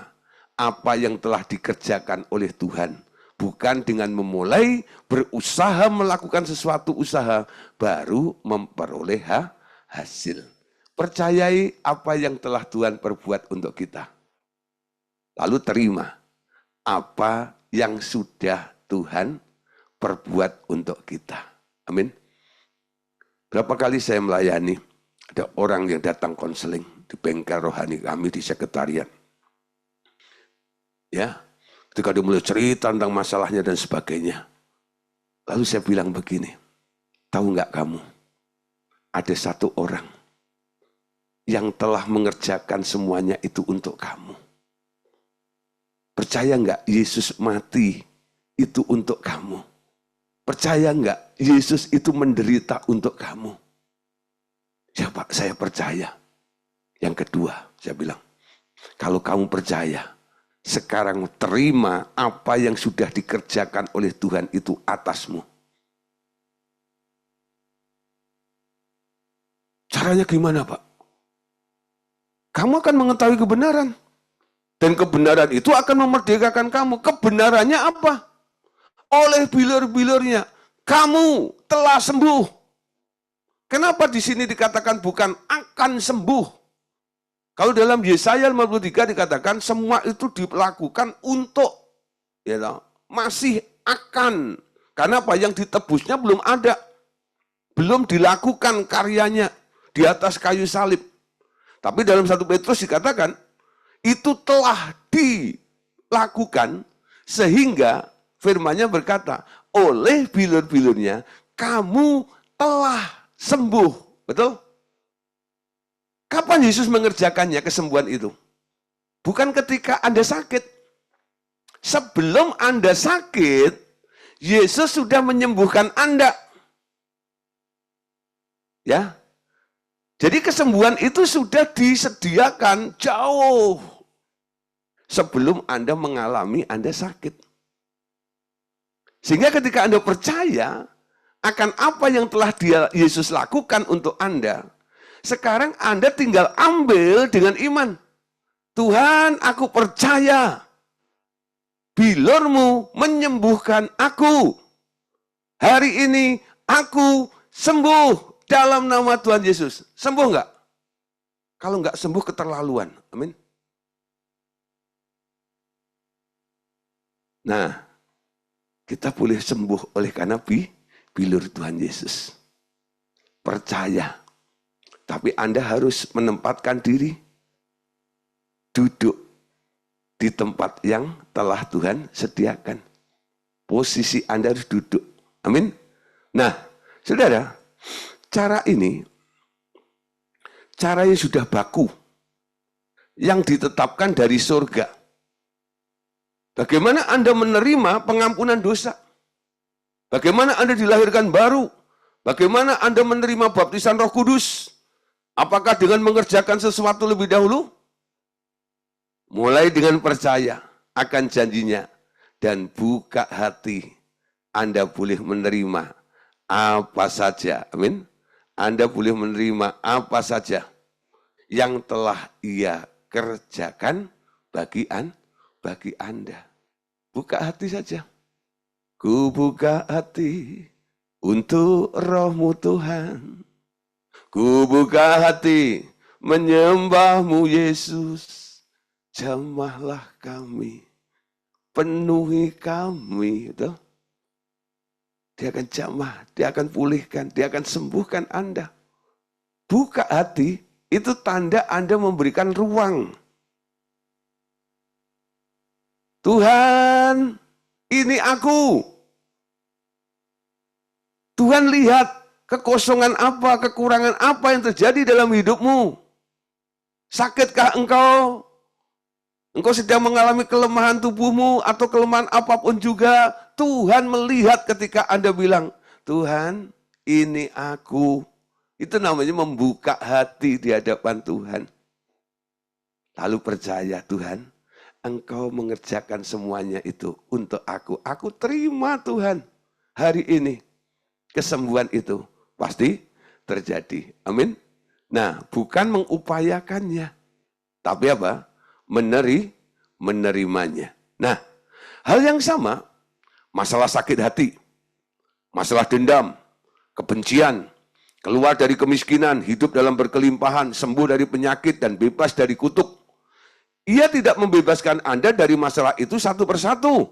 apa yang telah dikerjakan oleh Tuhan. Bukan dengan memulai berusaha melakukan sesuatu usaha, baru memperoleh hasil. Percayai apa yang telah Tuhan perbuat untuk kita. Lalu terima apa yang sudah Tuhan perbuat untuk kita. Amin. Berapa kali saya melayani, ada orang yang datang konseling di bengkel rohani kami di sekretariat. Ya, ketika dia mulai cerita tentang masalahnya dan sebagainya. Lalu saya bilang begini, tahu nggak kamu, ada satu orang yang telah mengerjakan semuanya itu untuk kamu. Percaya nggak Yesus mati itu untuk kamu? Percaya nggak Yesus itu menderita untuk kamu? Ya Pak, saya percaya. Yang kedua, saya bilang, kalau kamu percaya, sekarang terima apa yang sudah dikerjakan oleh Tuhan itu atasmu. Caranya gimana Pak? Kamu akan mengetahui kebenaran. Dan kebenaran itu akan memerdekakan kamu. Kebenarannya apa? Oleh bilur-bilurnya, kamu telah sembuh. Kenapa di sini dikatakan bukan akan sembuh? Kalau dalam Yesaya 53 dikatakan semua itu dilakukan untuk, ya, masih akan. Karena apa? Yang ditebusnya belum ada. Belum dilakukan karyanya di atas kayu salib. Tapi dalam 1 Petrus dikatakan, itu telah dilakukan sehingga firman-Nya berkata, oleh bilur-bilurnya kamu telah sembuh. Betul? Kapan Yesus mengerjakannya kesembuhan itu? Bukan ketika Anda sakit. Sebelum Anda sakit, Yesus sudah menyembuhkan Anda. Ya. Jadi kesembuhan itu sudah disediakan jauh sebelum Anda mengalami Anda sakit. Sehingga ketika Anda percaya akan apa yang telah Yesus lakukan untuk Anda, sekarang Anda tinggal ambil dengan iman. Tuhan, aku percaya bilurmu menyembuhkan aku. Hari ini aku sembuh dalam nama Tuhan Yesus. Sembuh enggak? Kalau enggak sembuh keterlaluan. Amin. Nah, kita boleh sembuh oleh karena bilur Tuhan Yesus. Percaya. Tapi Anda harus menempatkan diri duduk di tempat yang telah Tuhan sediakan. Posisi Anda harus duduk. Amin. Nah, saudara, cara ini, caranya sudah baku, yang ditetapkan dari surga. Bagaimana Anda menerima pengampunan dosa? Bagaimana Anda dilahirkan baru? Bagaimana Anda menerima baptisan Roh Kudus? Apakah dengan mengerjakan sesuatu lebih dahulu? Mulai dengan percaya akan janjinya dan buka hati. Anda boleh menerima apa saja. Amin. Anda boleh menerima apa saja yang telah Ia kerjakan bagi Anda. Buka hati saja. Ku buka hati untuk Roh-Mu Tuhan. Ku buka hati menyembahmu Yesus. Jamahlah kami, penuhi kami. Gitu. Dia akan jamah, dia akan pulihkan, dia akan sembuhkan Anda. Buka hati, itu tanda Anda memberikan ruang. Tuhan, ini aku. Tuhan lihat kekosongan apa, kekurangan apa yang terjadi dalam hidupmu. Sakitkah engkau? Engkau sedang mengalami kelemahan tubuhmu atau kelemahan apapun juga. Tuhan melihat ketika Anda bilang, Tuhan, ini aku. Itu namanya membuka hati di hadapan Tuhan. Lalu percaya, Tuhan, Engkau mengerjakan semuanya itu untuk aku. Aku terima Tuhan hari ini. Kesembuhan itu pasti terjadi. Amin. Nah, bukan mengupayakannya. Tapi apa? Menerimanya. Nah, hal yang sama, masalah sakit hati, masalah dendam, kebencian, keluar dari kemiskinan, hidup dalam berkelimpahan, sembuh dari penyakit, dan bebas dari kutuk. Ia tidak membebaskan Anda dari masalah itu satu persatu,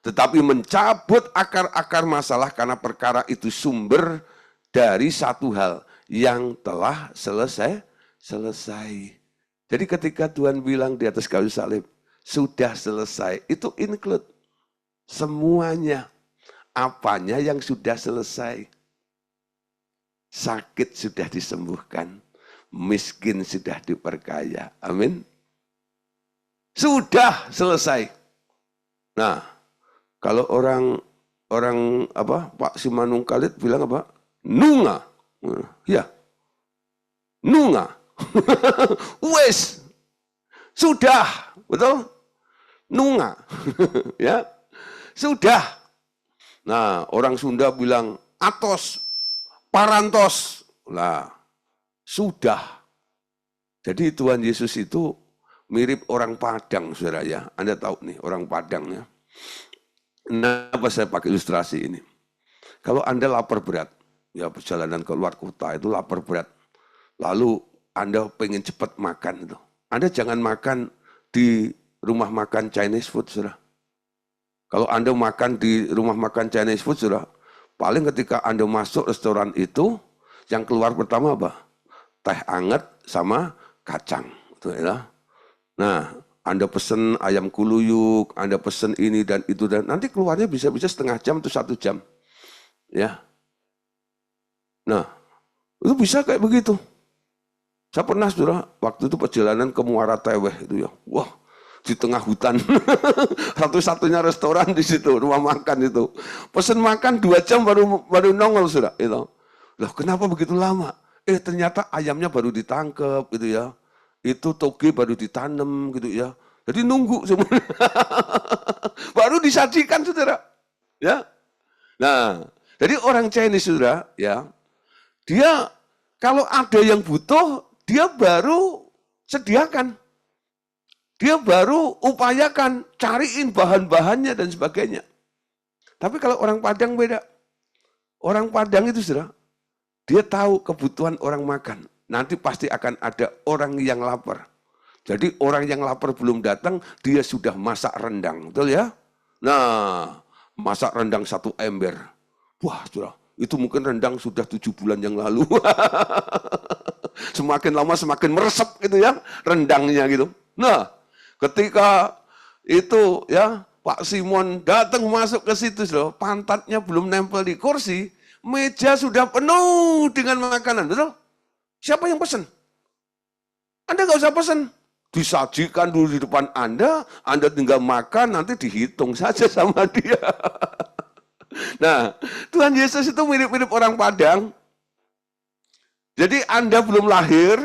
tetapi mencabut akar-akar masalah karena perkara itu sumber dari satu hal yang telah selesai. Jadi ketika Tuhan bilang di atas kayu salib, sudah selesai, itu include semuanya. Apanya yang sudah selesai? Sakit sudah disembuhkan, miskin sudah diperkaya. Amin. Sudah selesai. Nah, kalau orang Pak Simanung Khalid bilang apa? Nunga. Ya. Nunga. Wes. Sudah, betul? Nunga. Ya. Sudah. Nah, orang Sunda bilang atos, parantos. Lah, sudah. Jadi Tuhan Yesus itu mirip orang Padang, saudara ya. Anda tahu nih, orang Padang ya. Kenapa saya pakai ilustrasi ini? Kalau Anda lapar berat, ya perjalanan ke luar kota itu lapar berat. Lalu Anda pengen cepat makan itu. Anda jangan makan di rumah makan Chinese food, saudara. Kalau Anda makan di rumah makan Chinese food, saudara, paling ketika Anda masuk restoran itu, yang keluar pertama apa? Teh hangat sama kacang. Gitu ya. Nah, Anda pesen ayam kuluyuk, Anda pesen ini dan itu, dan nanti keluarnya bisa-bisa setengah jam atau 1 jam. Ya. Nah, itu bisa kayak begitu. Saya pernah, saudara, waktu itu perjalanan ke Muara Teweh itu ya. Wah, di tengah hutan. Satu-satunya restoran di situ, rumah makan itu. Pesen makan 2 jam baru nongol, saudara. Itu. Loh, kenapa begitu lama? Ternyata ayamnya baru ditangkap gitu ya. Itu toge baru ditanam gitu ya. Jadi nunggu semuanya. Baru disajikan, saudara. Ya. Nah, jadi orang Chinese, saudara, ya. Dia kalau ada yang butuh, dia baru sediakan. Dia baru upayakan, cariin bahan-bahannya dan sebagainya. Tapi kalau orang Padang beda. Orang Padang itu, saudara, dia tahu kebutuhan orang makan. Nanti pasti akan ada orang yang lapar. Jadi orang yang lapar belum datang, dia sudah masak rendang. Betul ya? Nah, masak rendang 1 ember. Wah, saudara, itu mungkin rendang sudah 7 bulan yang lalu. Semakin lama semakin meresap gitu ya, rendangnya gitu. Nah, ketika itu ya Pak Simon datang masuk ke situ, loh, pantatnya belum nempel di kursi, meja sudah penuh dengan makanan, betul? Siapa yang pesen? Anda nggak usah pesen. Disajikan dulu di depan Anda tinggal makan, nanti dihitung saja sama dia. Nah, Tuhan Yesus itu mirip-mirip orang Padang. Jadi Anda belum lahir,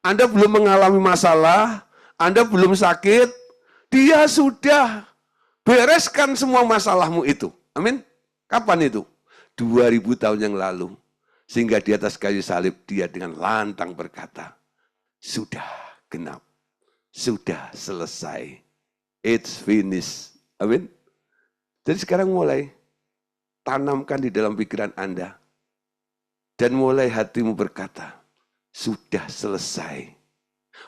Anda belum mengalami masalah, Anda belum sakit, dia sudah bereskan semua masalahmu itu. Amin. Kapan itu? 2000 tahun yang lalu. Sehingga di atas kayu salib dia dengan lantang berkata, sudah genap, sudah selesai, it's finished. Amin. Jadi sekarang mulai tanamkan di dalam pikiran Anda. Dan mulai hatimu berkata, sudah selesai.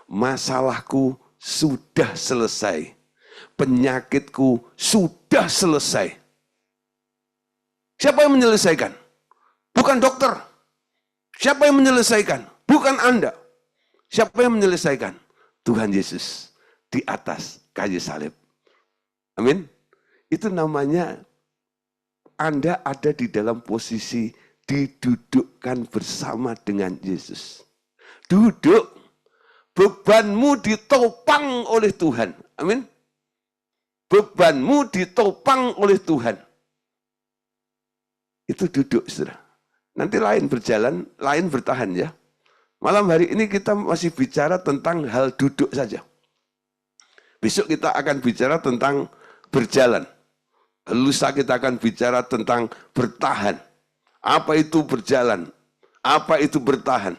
Masalahku sudah selesai. Penyakitku sudah selesai. Siapa yang menyelesaikan? Bukan dokter. Siapa yang menyelesaikan? Bukan Anda. Siapa yang menyelesaikan? Tuhan Yesus di atas kayu salib. Amin. Itu namanya Anda ada di dalam posisi didudukkan bersama dengan Yesus. Duduk, bebanmu ditopang oleh Tuhan. Amin. Bebanmu ditopang oleh Tuhan. Itu duduk, saudara. Nanti lain berjalan, lain bertahan ya. Malam hari ini kita masih bicara tentang hal duduk saja. Besok kita akan bicara tentang berjalan. Lusa kita akan bicara tentang bertahan. Apa itu berjalan? Apa itu bertahan?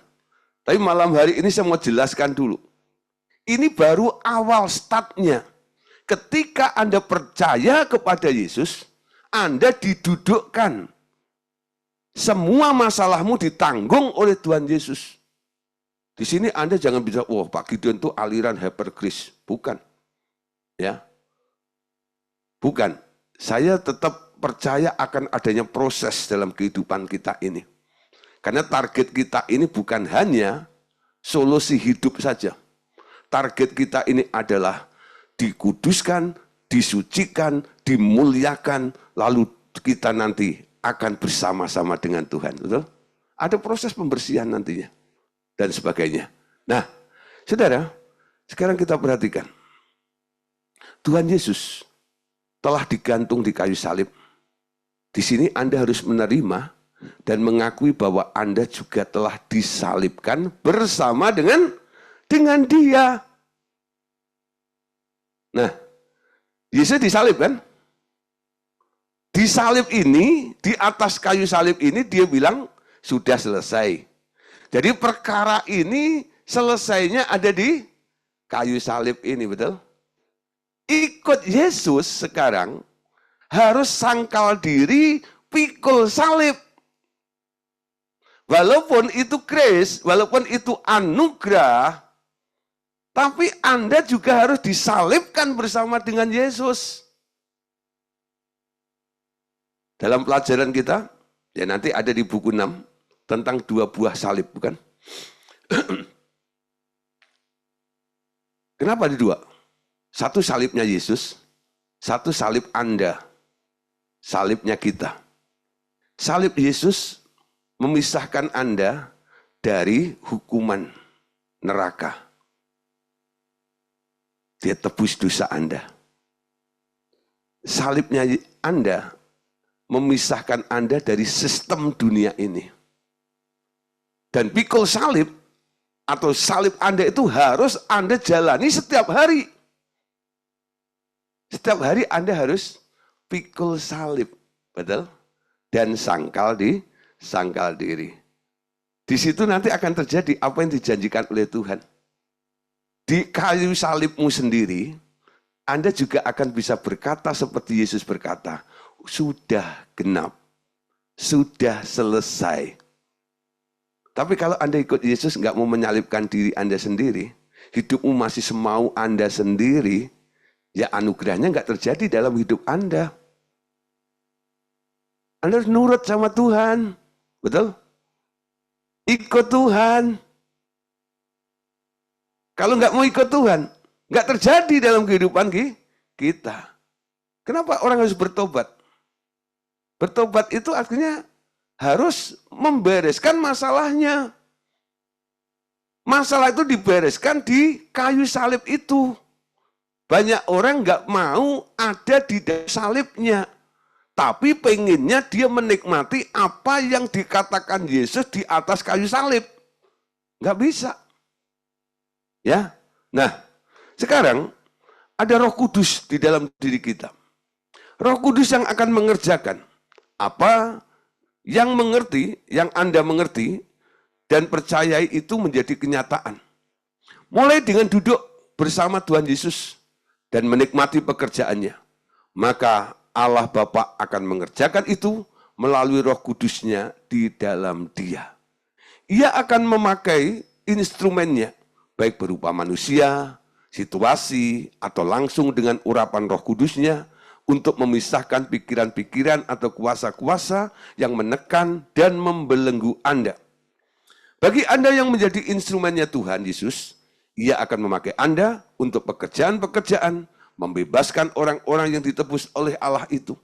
Tapi malam hari ini saya mau jelaskan dulu. Ini baru awal startnya. Ketika Anda percaya kepada Yesus, Anda didudukkan. Semua masalahmu ditanggung oleh Tuhan Yesus. Di sini Anda jangan bisa, wah Pak Gideon itu aliran hypergrace. Bukan. Ya. Bukan. Saya tetap percaya akan adanya proses dalam kehidupan kita ini. Karena target kita ini bukan hanya solusi hidup saja. Target kita ini adalah dikuduskan, disucikan, dimuliakan, lalu kita nanti akan bersama-sama dengan Tuhan. Betul? Ada proses pembersihan nantinya. Dan sebagainya. Nah, saudara, sekarang kita perhatikan. Tuhan Yesus telah digantung di kayu salib. Di sini Anda harus menerima dan mengakui bahwa Anda juga telah disalibkan bersama dengan Dia. Nah, Yesus disalib kan? Di salib ini, di atas kayu salib ini dia bilang sudah selesai. Jadi perkara ini selesainya ada di kayu salib ini, betul? Ikut Yesus sekarang harus sangkal diri, pikul salib. Walaupun itu grace, walaupun itu anugerah, tapi Anda juga harus disalibkan bersama dengan Yesus. Dalam pelajaran kita, ya nanti ada di buku 6, tentang 2 buah salib, bukan? Kenapa di 2? Satu salibnya Yesus, satu salib Anda, salibnya kita. Salib Yesus memisahkan Anda dari hukuman neraka. Dia tebus dosa Anda. Salibnya Anda memisahkan Anda dari sistem dunia ini. Dan pikul salib atau salib Anda itu harus Anda jalani setiap hari. Setiap hari Anda harus pikul salib, betul? Dan sangkal diri. Di situ nanti akan terjadi apa yang dijanjikan oleh Tuhan. Di kayu salibmu sendiri, Anda juga akan bisa berkata seperti Yesus berkata, sudah genap, sudah selesai. Tapi kalau Anda ikut Yesus nggak mau menyalibkan diri Anda sendiri, hidupmu masih semau Anda sendiri, ya anugerahnya nggak terjadi dalam hidup Anda. Anda harus nurut sama Tuhan, betul? Ikut Tuhan. Kalau nggak mau ikut Tuhan, nggak terjadi dalam kehidupan kita. Kenapa orang harus bertobat? Bertobat itu artinya harus membereskan masalahnya. Masalah itu dibereskan di kayu salib itu. Banyak orang nggak mau ada di dalam salibnya. Tapi pengennya dia menikmati apa yang dikatakan Yesus di atas kayu salib. Nggak bisa. Ya, nah sekarang ada Roh Kudus di dalam diri kita. Roh Kudus yang akan mengerjakan apa yang Anda mengerti dan percayai itu menjadi kenyataan. Mulai dengan duduk bersama Tuhan Yesus dan menikmati pekerjaannya, maka Allah Bapa akan mengerjakan itu melalui Roh Kudus-Nya di dalam Dia. Ia akan memakai instrumennya, baik berupa manusia, situasi, atau langsung dengan urapan Roh Kudusnya, untuk memisahkan pikiran-pikiran atau kuasa-kuasa yang menekan dan membelenggu Anda. Bagi Anda yang menjadi instrumennya Tuhan Yesus, Ia akan memakai Anda untuk pekerjaan-pekerjaan, membebaskan orang-orang yang ditebus oleh Allah itu.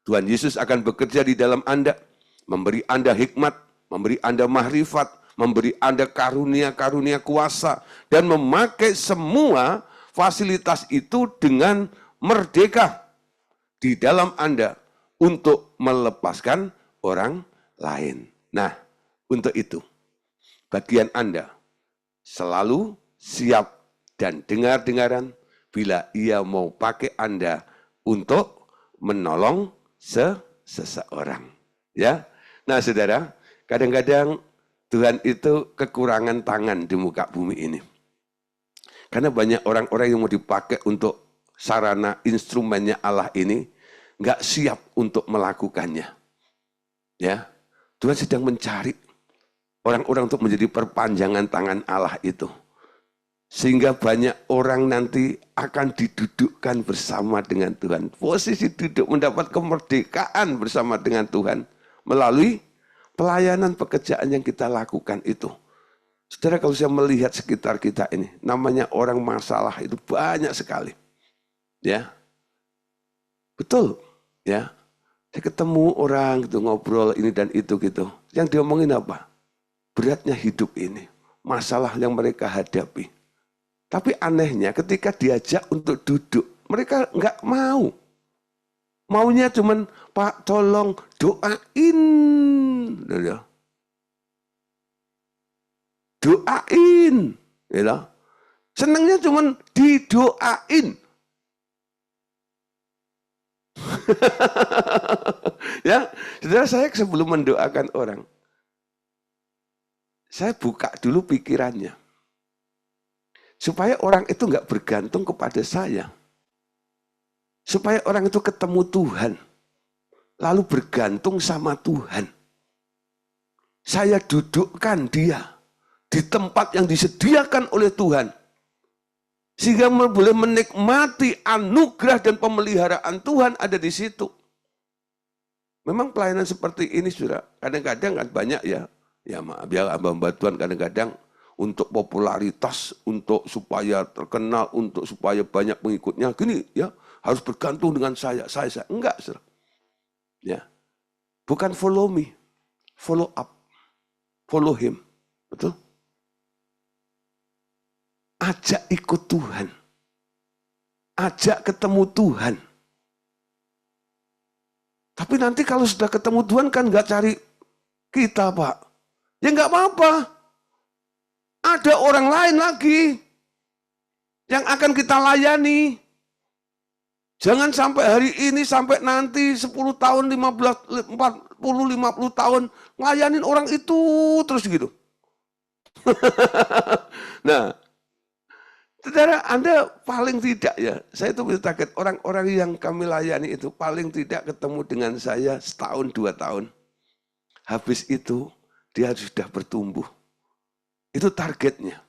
Tuhan Yesus akan bekerja di dalam Anda, memberi Anda hikmat, memberi Anda mahrifat, memberi Anda karunia-karunia kuasa, dan memakai semua fasilitas itu dengan merdeka di dalam Anda untuk melepaskan orang lain. Nah, untuk itu, bagian Anda selalu siap dan dengar-dengaran bila Ia mau pakai Anda untuk menolong seseorang. Ya, nah saudara, kadang-kadang Tuhan itu kekurangan tangan di muka bumi ini. Karena banyak orang-orang yang mau dipakai untuk sarana instrumennya Allah ini nggak siap untuk melakukannya. Ya, Tuhan sedang mencari orang-orang untuk menjadi perpanjangan tangan Allah itu. Sehingga banyak orang nanti akan didudukkan bersama dengan Tuhan. Posisi duduk mendapat kemerdekaan bersama dengan Tuhan melalui pelayanan pekerjaan yang kita lakukan itu. Saudara, kalau saya melihat sekitar kita ini, namanya orang masalah itu banyak sekali. Ya, betul. Ya, saya ketemu orang gitu ngobrol ini dan itu gitu. Yang diomongin apa? Beratnya hidup ini, masalah yang mereka hadapi. Tapi anehnya ketika diajak untuk duduk, mereka nggak mau. Maunya cuman, Pak tolong doain. Doain. Ya, senangnya cuman didoain. Ya, saudara, saya sebelum mendoakan orang, saya buka dulu pikirannya. Supaya orang itu nggak bergantung kepada saya. Supaya orang itu ketemu Tuhan. Lalu bergantung sama Tuhan. Saya dudukkan dia di tempat yang disediakan oleh Tuhan. Sehingga boleh menikmati anugerah dan pemeliharaan Tuhan ada di situ. Memang pelayanan seperti ini, saudara, kadang-kadang kan banyak ya maaf ya, hamba-hamba Tuhan kadang-kadang untuk popularitas, untuk supaya terkenal, untuk supaya banyak pengikutnya, gini ya, harus bergantung dengan saya. Enggak, saudara. Ya. Bukan follow me, follow up, follow him. Betul? Ajak ikut Tuhan. Ajak ketemu Tuhan. Tapi nanti kalau sudah ketemu Tuhan kan nggak cari kita, Pak. Ya nggak apa-apa. Ada orang lain lagi yang akan kita layani. Jangan sampai hari ini, sampai nanti 10 tahun, 15, 40, 50 tahun ngelayanin orang itu terus gitu. Nah, saudara, Anda paling tidak ya, saya itu bisa target orang-orang yang kami layani itu paling tidak ketemu dengan saya setahun 2 tahun. Habis itu dia sudah bertumbuh. Itu targetnya.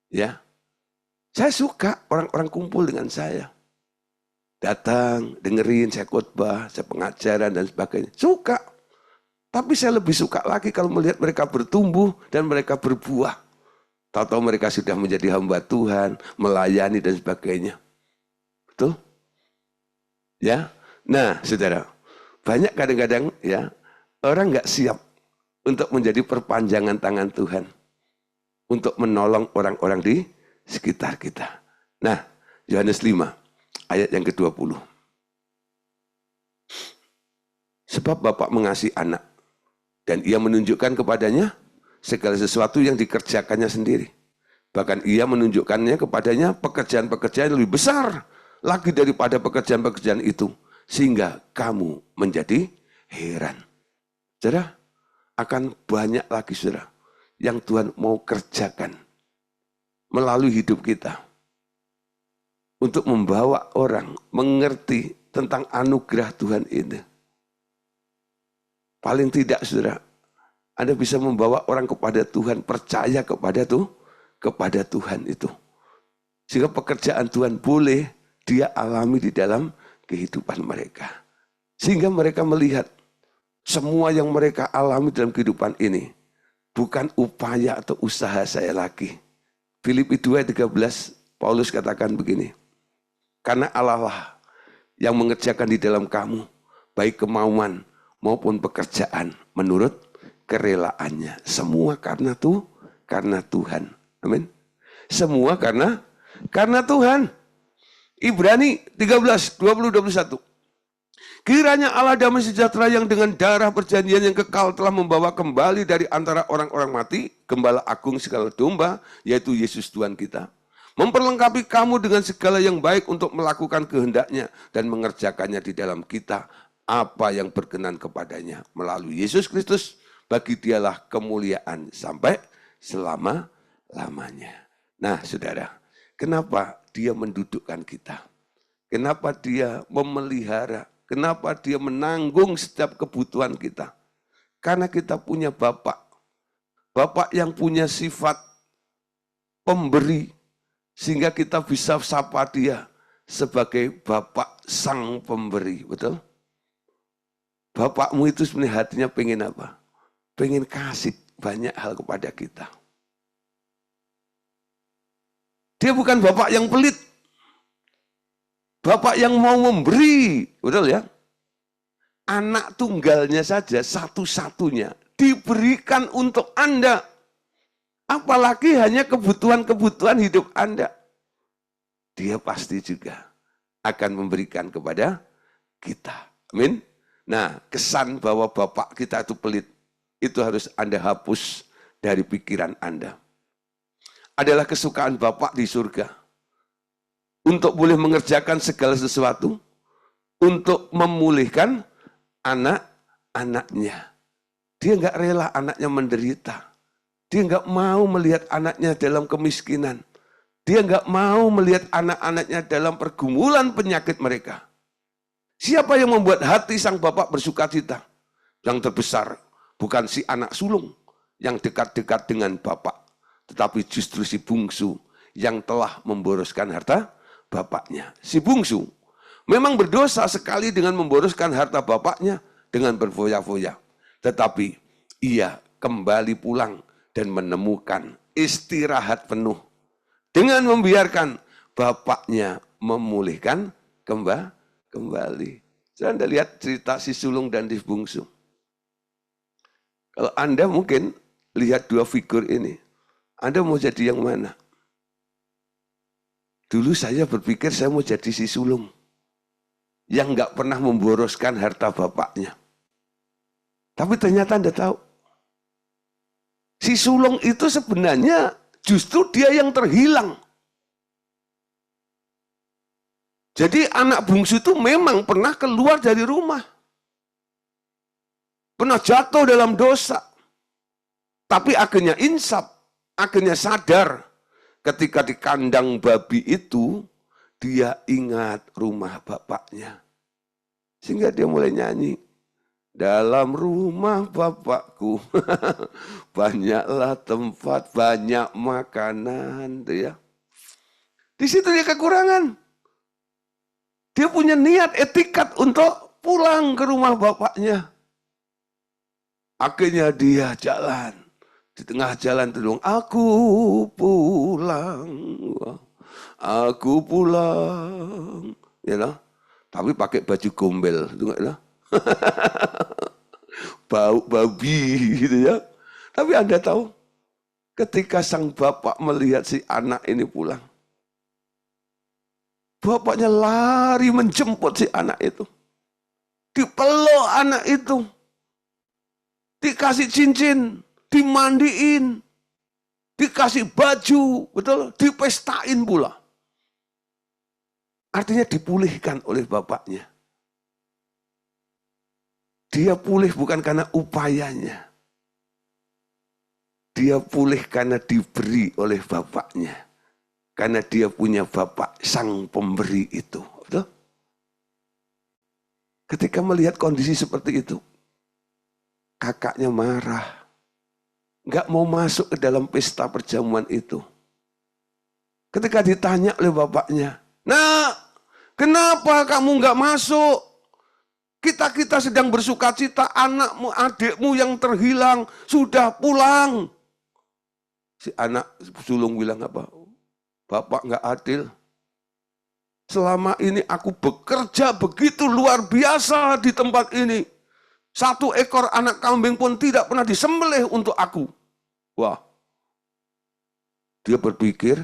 Ya. Saya suka orang-orang kumpul dengan saya. Datang, dengerin saya khotbah, saya pengajaran dan sebagainya. Suka. Tapi saya lebih suka lagi kalau melihat mereka bertumbuh dan mereka berbuah. Tahu-tahu mereka sudah menjadi hamba Tuhan, melayani dan sebagainya. Betul? Ya. Nah, saudara, banyak kadang-kadang ya orang nggak siap untuk menjadi perpanjangan tangan Tuhan, untuk menolong orang-orang di sekitar kita. Nah, Yohanes 5 ayat yang ke-20. Sebab Bapa mengasihi anak dan Ia menunjukkan kepadanya segala sesuatu yang dikerjakannya sendiri. Bahkan Ia menunjukkannya kepadanya pekerjaan-pekerjaan yang lebih besar lagi daripada pekerjaan-pekerjaan itu. Sehingga kamu menjadi heran. Saudara, akan banyak lagi saudara yang Tuhan mau kerjakan melalui hidup kita. Untuk membawa orang mengerti tentang anugerah Tuhan ini. Paling tidak saudara, Anda bisa membawa orang kepada Tuhan, percaya kepada Tuhan itu. Sehingga pekerjaan Tuhan boleh dia alami di dalam kehidupan mereka. Sehingga mereka melihat semua yang mereka alami dalam kehidupan ini bukan upaya atau usaha saya lagi. Filipi 2:13, Paulus katakan begini, karena Allah lah yang mengerjakan di dalam kamu, baik kemauan maupun pekerjaan menurut kerelaannya. Semua karena Tuhan. Amin. Semua karena Tuhan. Ibrani 13:20-21. Kiranya Allah damai sejahtera yang dengan darah perjanjian yang kekal telah membawa kembali dari antara orang-orang mati, Gembala Agung segala domba, yaitu Yesus Tuhan kita. Memperlengkapi kamu dengan segala yang baik untuk melakukan kehendaknya dan mengerjakannya di dalam kita, apa yang berkenan kepadanya. Melalui Yesus Kristus, bagi dialah kemuliaan sampai selama-lamanya. Nah saudara, kenapa dia mendudukkan kita? Kenapa dia memelihara? Kenapa dia menanggung setiap kebutuhan kita? Karena kita punya Bapak. Bapak yang punya sifat pemberi. Sehingga kita bisa sapa dia sebagai Bapak Sang Pemberi. Betul? Bapakmu itu sebenarnya hatinya pengen apa? Pengen kasih banyak hal kepada kita. Dia bukan Bapak yang pelit. Bapak yang mau memberi, betul ya? Anak tunggalnya saja satu-satunya diberikan untuk Anda. Apalagi hanya kebutuhan-kebutuhan hidup Anda. Dia pasti juga akan memberikan kepada kita. Amin. Nah, kesan bahwa Bapak kita itu pelit, itu harus Anda hapus dari pikiran Anda. Adalah kesukaan Bapak di surga. Untuk boleh mengerjakan segala sesuatu, untuk memulihkan anak-anaknya. Dia nggak rela anaknya menderita. Dia nggak mau melihat anaknya dalam kemiskinan. Dia nggak mau melihat anak-anaknya dalam pergumulan penyakit mereka. Siapa yang membuat hati sang Bapak bersuka cita? Yang terbesar bukan si anak sulung yang dekat-dekat dengan Bapak, tetapi justru si bungsu yang telah memboroskan harta bapaknya. Si bungsu memang berdosa sekali dengan memboroskan harta bapaknya dengan berfoya-foya. Tetapi ia kembali pulang dan menemukan istirahat penuh dengan membiarkan bapaknya memulihkan kembali. Jadi Anda lihat cerita si sulung dan si bungsu. Kalau Anda mungkin lihat dua figur ini, Anda mau jadi yang mana? Dulu saya berpikir saya mau jadi si sulung yang nggak pernah memboroskan harta bapaknya. Tapi ternyata Anda tahu, si sulung itu sebenarnya justru dia yang terhilang. Jadi anak bungsu itu memang pernah keluar dari rumah. Pernah jatuh dalam dosa. Tapi akhirnya insaf, akhirnya sadar. Ketika di kandang babi itu, dia ingat rumah bapaknya. Sehingga dia mulai nyanyi. Dalam rumah bapakku, banyaklah tempat, banyak makanan. Di situ dia kekurangan. Dia punya niat, etikat untuk pulang ke rumah bapaknya. Akhirnya dia jalan. Di tengah jalan terus, aku pulang. You know? Tapi pakai baju gombel. You know? Bau babi gitu ya. Tapi Anda tahu, ketika sang bapak melihat si anak ini pulang, bapaknya lari menjemput si anak itu. Dipeluk anak itu. Dikasih cincin. Dimandiin, dikasih baju, betul, dipestain pula. Artinya dipulihkan oleh bapaknya. Dia pulih bukan karena upayanya. Dia pulih karena diberi oleh bapaknya. Karena dia punya bapak sang pemberi itu. Betul? Ketika melihat kondisi seperti itu, kakaknya marah. nggak mau masuk ke dalam pesta perjamuan itu. Ketika ditanya oleh bapaknya, "Nak, kenapa kamu nggak masuk? Kita sedang bersuka cita, anakmu, adikmu yang terhilang sudah pulang." Si anak sulung bilang apa? "Bapak nggak adil. Selama ini aku bekerja begitu luar biasa di tempat ini. 1 ekor anak kambing pun tidak pernah disembelih untuk aku." Wah, dia berpikir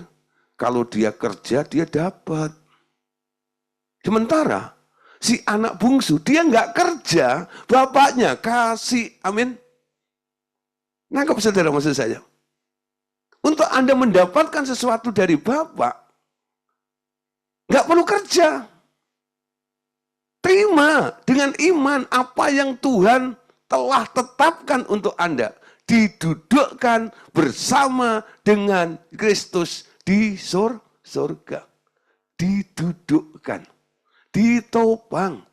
kalau dia kerja dia dapat. Sementara si anak bungsu dia nggak kerja, bapaknya kasih. Amin. Nangkep saudara maksud saya? Untuk Anda mendapatkan sesuatu dari bapak, nggak perlu kerja. Terima dengan iman apa yang Tuhan telah tetapkan untuk Anda. Didudukkan bersama dengan Kristus di surga. Didudukkan, ditopang.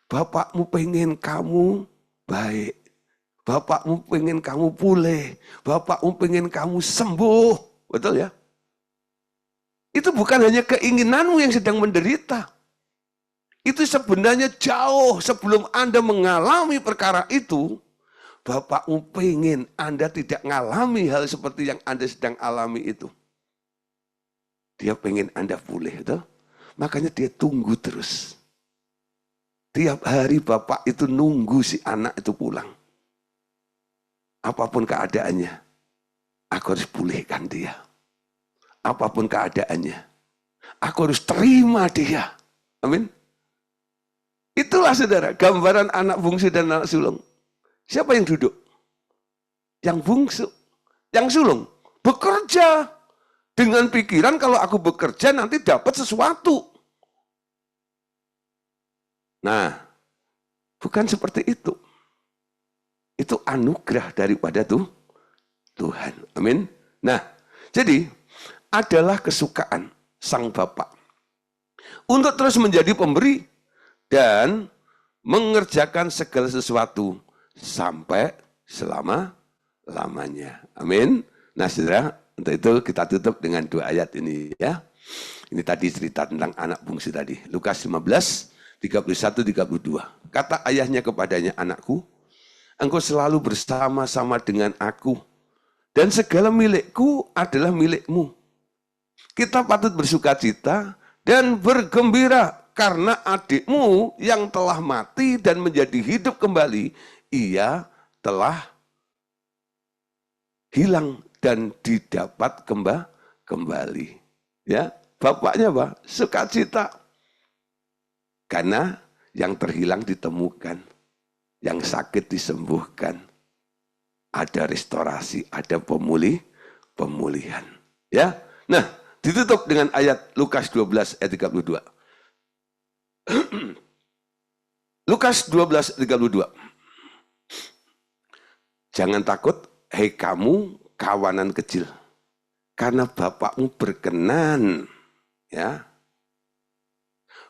Bapakmu pengen kamu baik. Bapakmu pengen kamu pulih. Bapakmu pengen kamu sembuh. Betul ya? Itu bukan hanya keinginanmu yang sedang menderita. Itu sebenarnya jauh sebelum Anda mengalami perkara itu, Bapakmu pengen Anda tidak mengalami hal seperti yang Anda sedang alami itu. Dia pengen Anda pulih, betul? Makanya dia tunggu terus. Tiap hari Bapak itu nunggu si anak itu pulang. Apapun keadaannya, aku harus pulihkan dia. Apapun keadaannya, aku harus terima dia. Amin. Itulah saudara, gambaran anak bungsu dan anak sulung. Siapa yang duduk? Yang bungsu. Yang sulung bekerja dengan pikiran kalau aku bekerja nanti dapat sesuatu. Nah, bukan seperti itu. Itu anugerah daripada Tuhan. Amin. Nah, jadi adalah kesukaan sang Bapa untuk terus menjadi pemberi dan mengerjakan segala sesuatu sampai selama-lamanya. Amin. Nah, saudara, untuk itu kita tutup dengan 2 ayat ini ya. Ini tadi cerita tentang anak bungsu tadi. Lukas 15, 31-32. Kata ayahnya kepadanya, "Anakku, engkau selalu bersama-sama dengan aku, dan segala milikku adalah milikmu. Kita patut bersuka cita dan bergembira karena adikmu yang telah mati dan menjadi hidup kembali, ia telah hilang dan didapat kembali." Ya, bapaknya apa? Sukacita. Karena yang terhilang ditemukan, yang sakit disembuhkan, ada restorasi, ada pemulihan. Ya, nah ditutup dengan ayat Lukas 12 ayat 32. Lukas 12 ayat 32. "Jangan takut, hei kamu kawanan kecil, karena Bapakmu berkenan, ya.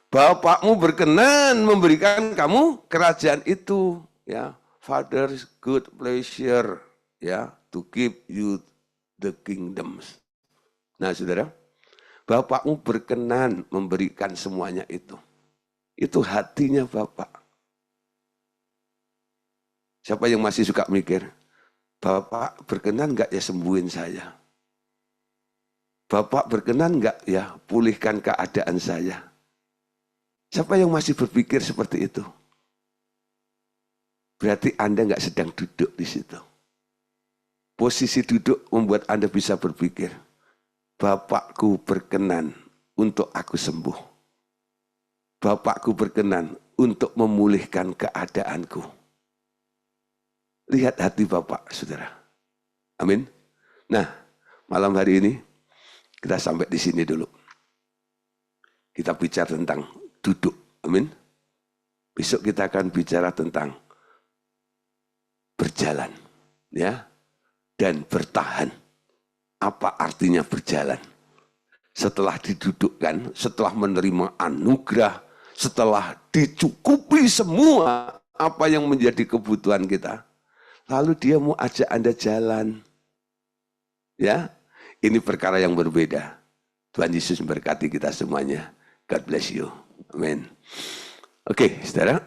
Bapakmu berkenan memberikan kamu kerajaan itu, ya. Father's good pleasure, ya, to give you the kingdoms." Nah, saudara, Bapakmu berkenan memberikan semuanya itu. Itu hatinya Bapak. Siapa yang masih suka mikir, Bapak berkenan enggak ya sembuhin saya? Bapak berkenan enggak ya pulihkan keadaan saya? Siapa yang masih berpikir seperti itu? Berarti Anda enggak sedang duduk di situ. Posisi duduk membuat Anda bisa berpikir, Bapakku berkenan untuk aku sembuh. Bapakku berkenan untuk memulihkan keadaanku. Lihat hati Bapak, saudara. Amin. Nah, malam hari ini kita sampai di sini dulu. Kita bicara tentang duduk. Amin. Besok kita akan bicara tentang berjalan, ya, dan bertahan. Apa artinya berjalan? Setelah didudukkan, setelah menerima anugerah, setelah dicukupi semua apa yang menjadi kebutuhan kita, lalu dia mau ajak Anda jalan. Ya, ini perkara yang berbeda. Tuhan Yesus memberkati kita semuanya. God bless you. Amin. Oke, saudara.